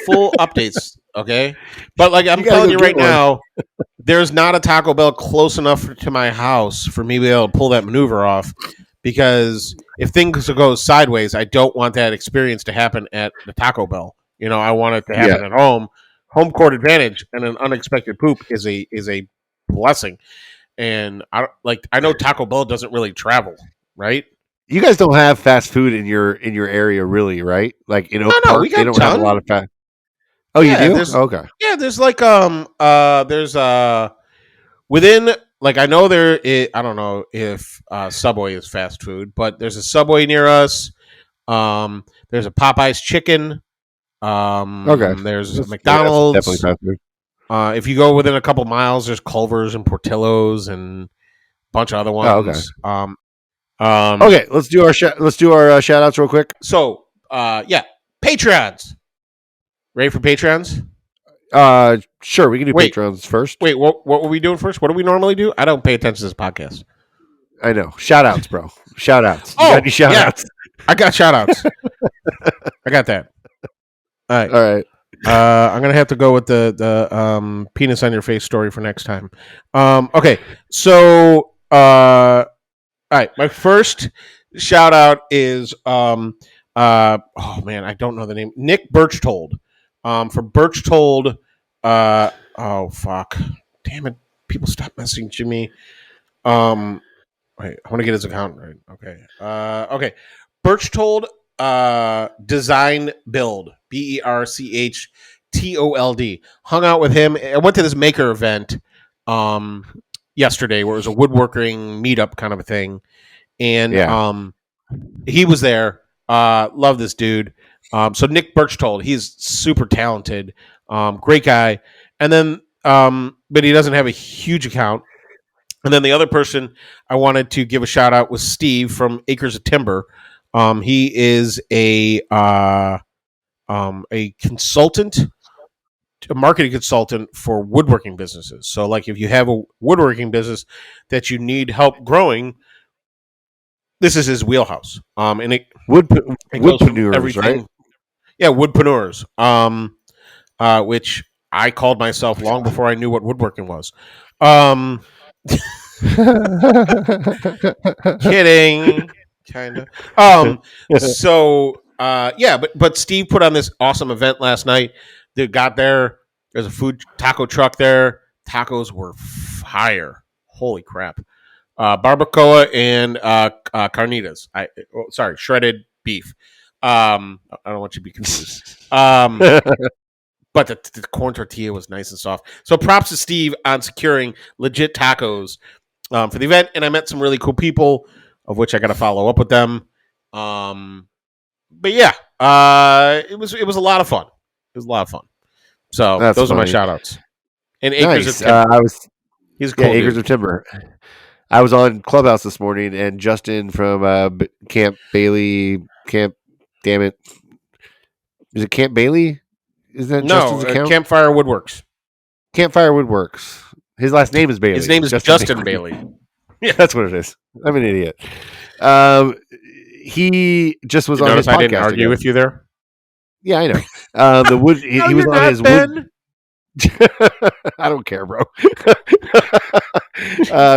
full updates. Okay, but like I'm telling you right now, there's not a Taco Bell close enough to my house for me to be able to pull that maneuver off. Because if things go sideways, I don't want that experience to happen at the Taco Bell. I want it to happen at home. Home court advantage and an unexpected poop is a blessing. And I know Taco Bell doesn't really travel, right? You guys don't have fast food in your area, really, right? Like in Oak Park, they don't have a lot of fast. Oh, you do? Okay. Yeah, there's like there's within I know there is, I don't know if Subway is fast food, but there's a Subway near us. There's a Popeye's chicken. Okay. There's a McDonald's. Definitely fast food. If you go within a couple miles, there's Culver's and Portillo's and a bunch of other ones. Oh, okay. Okay, let's do our shout outs real quick. So, Patreons. Ready for Patreons? Sure, we can do Patreons first. Wait, what were we doing first? What do we normally do? I don't pay attention to this podcast. I know. Shout outs, bro. Shout outs. You got any shout outs? I got shout outs. I got that. All right. I'm gonna have to go with the penis on your face story for next time. Okay, so all right, my first shout out is oh man, I don't know the name. Nick Birchtold, for Birchtold. Oh fuck, damn it, people stop messaging me. Wait, I want to get his account right. Okay. Okay. Birchtold Design Build. BERCHTOLD. Hung out with him. I went to this maker event yesterday where it was a woodworking meetup kind of a thing. And he was there. Love this dude. So Nick Birchtold, he's super talented. Great guy. And then but he doesn't have a huge account. And then the other person I wanted to give a shout out was Steve from Acres of Timber. He is a consultant, a marketing consultant for woodworking businesses. So, like, if you have a woodworking business that you need help growing, this is his wheelhouse. And it woodpreneurs, right? Yeah, woodpreneurs. Which I called myself long before I knew what woodworking was. Kidding, kind of. But Steve put on this awesome event last night. They got there. There's a food taco truck there. Tacos were fire. Holy crap! Barbacoa and carnitas. Shredded beef. I don't want you to be confused. But the corn tortilla was nice and soft. So props to Steve on securing legit tacos for the event. And I met some really cool people, of which I got to follow up with them. But yeah, it was a lot of fun. It was a lot of fun. So those are my shout outs. And Acres of Timber. He's cool. Acres of Timber. I was on Clubhouse this morning, and Justin from Camp Bailey. Damn it. Is it Camp Bailey? Is that Justin's account? Campfire Woodworks. Campfire Woodworks. His last name is Bailey. His name is Justin Bailey. Yeah, that's what it is. I'm an idiot. He just was on his podcast. I didn't argue with you there. Yeah, I know. The wood. He was on his wood. I don't care, bro.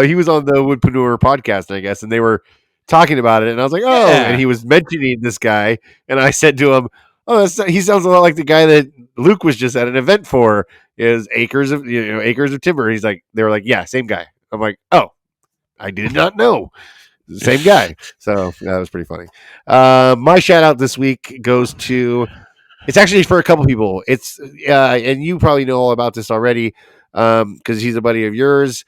He was on the Woodpreneur podcast, I guess, and they were talking about it, and I was like, "Oh!" Yeah. And he was mentioning this guy, and I said to him, "Oh, he sounds a lot like the guy that Luke was just at an event for. Is Acres of Timber." He's like, they were like, "Yeah, same guy." I'm like, "Oh, I did not know." Same guy. So that was pretty funny. My shout out this week goes to. It's actually for a couple people. It's and you probably know all about this already because he's a buddy of yours,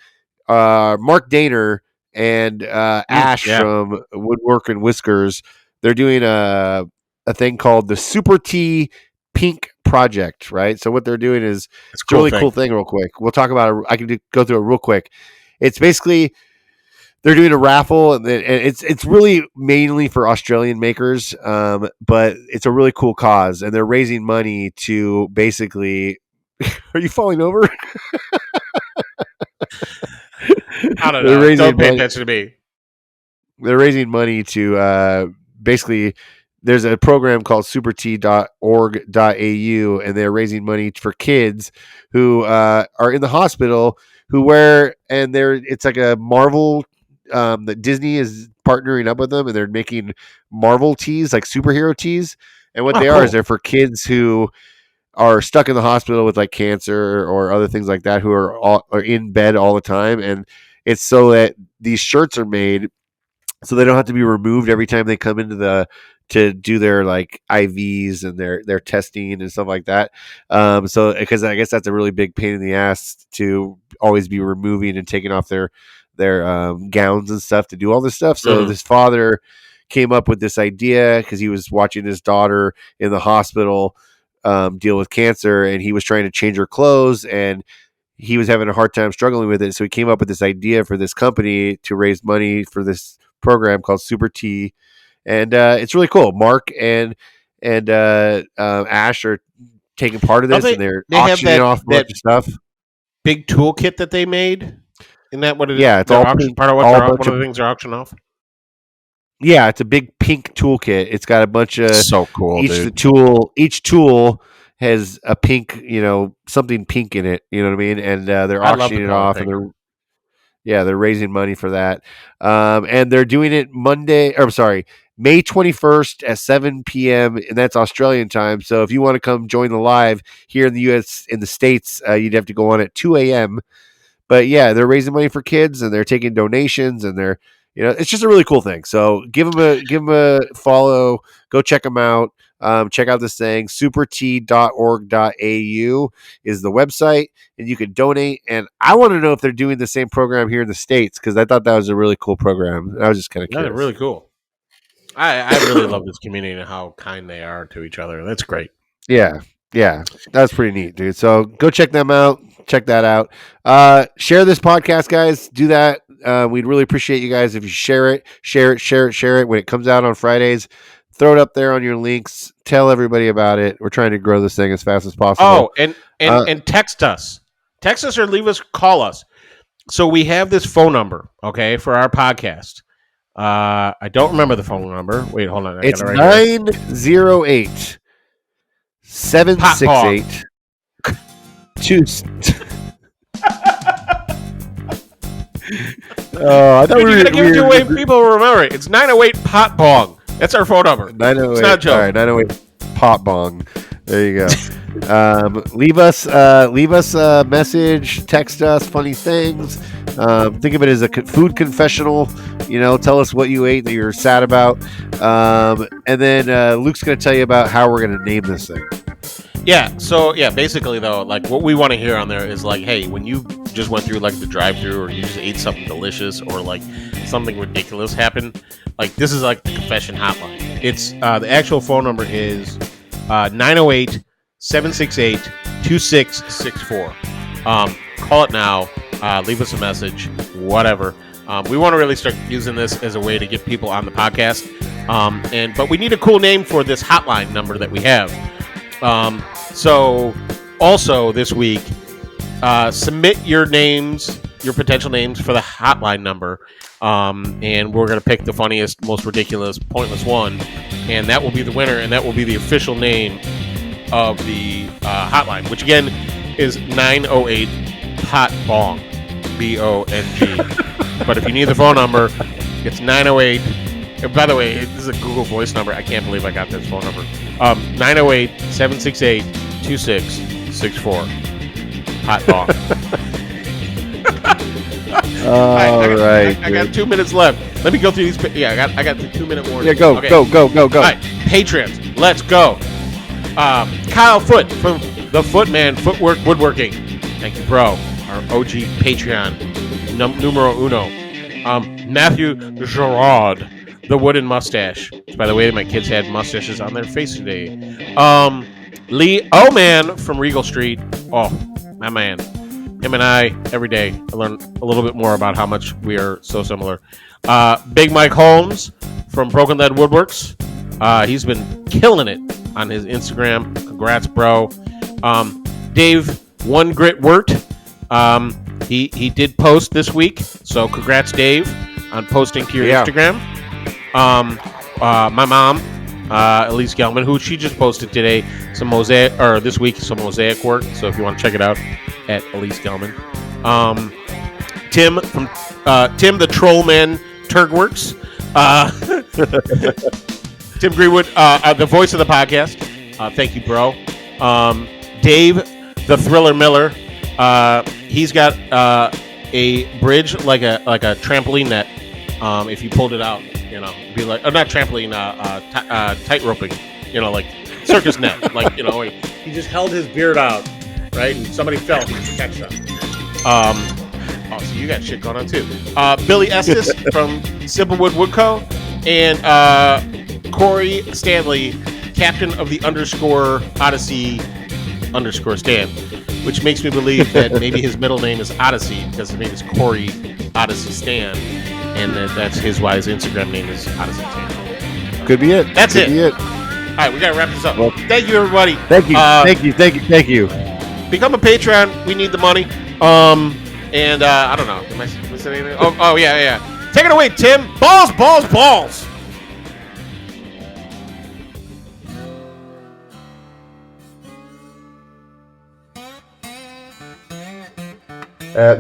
Mark Daner and Ash from Woodwork and Whiskers. They're doing a thing called the Super T Pink Project, right? So what they're doing is it's a really cool thing. Real quick, we'll talk about it. I can go through it real quick. It's basically they're doing a raffle, and it's really mainly for Australian makers, but it's a really cool cause, and they're raising money to basically. Are you falling over? I don't know. Don't pay attention to me. They're raising money to basically. There's a program called supert.org.au, and they're raising money for kids who are in the hospital it's like a Marvel. That Disney is partnering up with them, and they're making Marvel tees, like superhero tees. And what they are is they're for kids who are stuck in the hospital with like cancer or other things like that, who are in bed all the time. And it's so that these shirts are made so they don't have to be removed every time they come into to do their like IVs and their testing and stuff like that. So because I guess that's a really big pain in the ass to always be removing and taking off their gowns and stuff to do all this stuff. So this father came up with this idea because he was watching his daughter in the hospital deal with cancer, and he was trying to change her clothes, and he was having a hard time struggling with it. So he came up with this idea for this company to raise money for this program called Super T. And it's really cool. Mark and Ash are taking part of this, and they're auctioning off a bunch of stuff. Big toolkit that they made. Isn't that what it is? Yeah, it's all part of what one of the things are auctioning off. Yeah, it's a big pink toolkit. It's got a bunch of so cool. Each tool has a pink, something pink in it. You know what I mean? And they're auctioning it off, and they're raising money for that. And they're doing it May 21st at 7 p.m. and that's Australian time. So if you want to come join the live here in the U.S. in the States, you'd have to go on at 2 a.m. But yeah, they're raising money for kids and they're taking donations and they're, it's just a really cool thing. So give them a follow. Go check them out. Check out this thing. supert.org.au is the website, and you can donate. And I want to know if they're doing the same program here in the States, because I thought that was a really cool program. I was just kind of curious. That's really cool. I really love this community and how kind they are to each other. That's great. Yeah, that's pretty neat, dude. So go check them out. Check that out. Share this podcast, guys. Do that. We'd really appreciate you guys if you share it when it comes out on Fridays. Throw it up there on your links. Tell everybody about it. We're trying to grow this thing as fast as possible. Oh, and text us. Text us or call us. So we have this phone number, okay, for our podcast. I don't remember the phone number. Wait, hold on. It's 908 768 I thought we were going to give it away. People will remember it. It's 908 Pot Bong. That's our phone number. 908. It's not a joke. All right, 908 Pot Bong. There you go. Leave us a message. Text us funny things. Think of it as a food confessional. Tell us what you ate that you're sad about. And then Luke's going to tell you about how we're going to name this thing. Yeah. So basically though, like what we want to hear on there is like, hey, when you just went through like the drive-through, or you just ate something delicious, or like something ridiculous happened, like this is like the confession hotline. It's the actual phone number is 908-768-2664. Call it now. Leave us a message. Whatever. We want to really start using this as a way to get people on the podcast. But we need a cool name for this hotline number that we have. So also this week, submit your potential names for the hotline number. And we're going to pick the funniest, most ridiculous, pointless one. And that will be the winner. And that will be the official name of the hotline, which again is 908 Pot Bong, BONG. But if you need the phone number, it's 908. And by the way, this is a Google Voice number. I can't believe I got this phone number. 908-768-2664. Hot Bong. All right. I got 2 minutes left. Let me go through these. Yeah, I got the 2 minute warning. Yeah, go. All right, patrons, let's go. Kyle Foot from the Footman Footwork Woodworking. Thank you, bro. Our OG Patreon numero uno. Matthew Gerard, the Wooden Mustache. By the way, my kids had mustaches on their face today. Lee Oman from Regal Street. Oh, my man. Him and I, every day, I learn a little bit more about how much we are so similar. Big Mike Holmes from Broken Lead Woodworks. He's been killing it on his Instagram. Congrats, bro. Dave One Grit Wirt. He did post this week, so congrats, Dave, on posting to your Instagram. My mom, Elise Gelman, who she just posted today some mosaic work. So if you want to check it out, at Elise Gelman. Tim from Tim the Trollman Turgworks. Tim Greenwood, the voice of the podcast. Thank you, bro. Dave the Thriller Miller. He's got a bridge like a trampoline net. If you pulled it out, it'd be like not trampoline, tight roping. Like circus net. Like he just held his beard out. Right, and somebody fell. He just catch them. So you got shit going on too. Billy Estes from Simplewood Woodco, and Corey Stanley, captain of the _Odyssey _Stan, which makes me believe that maybe his middle name is Odyssey because his name is Corey Odyssey Stan, and that's his wise Instagram name is Odyssey Stan. Could be it. That's Could it. Be it. All right, we gotta wrap this up. Well, thank you, everybody. Thank you. Thank you. Become a Patreon. We need the money. And I don't know. Am I saying anything? Oh, yeah. Take it away, Tim. Balls.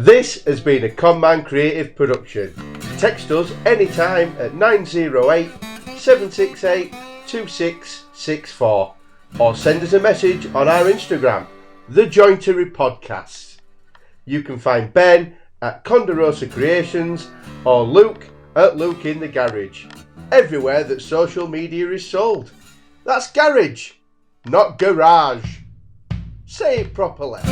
This has been a ConMan Creative production. Text us anytime at 908-768-2664 or send us a message on our Instagram, The Jointery Podcast. You can find Ben at Conderosa Creations or Luke at Luke in the Garage. Everywhere that social media is sold. That's garage, not garage. Say it properly.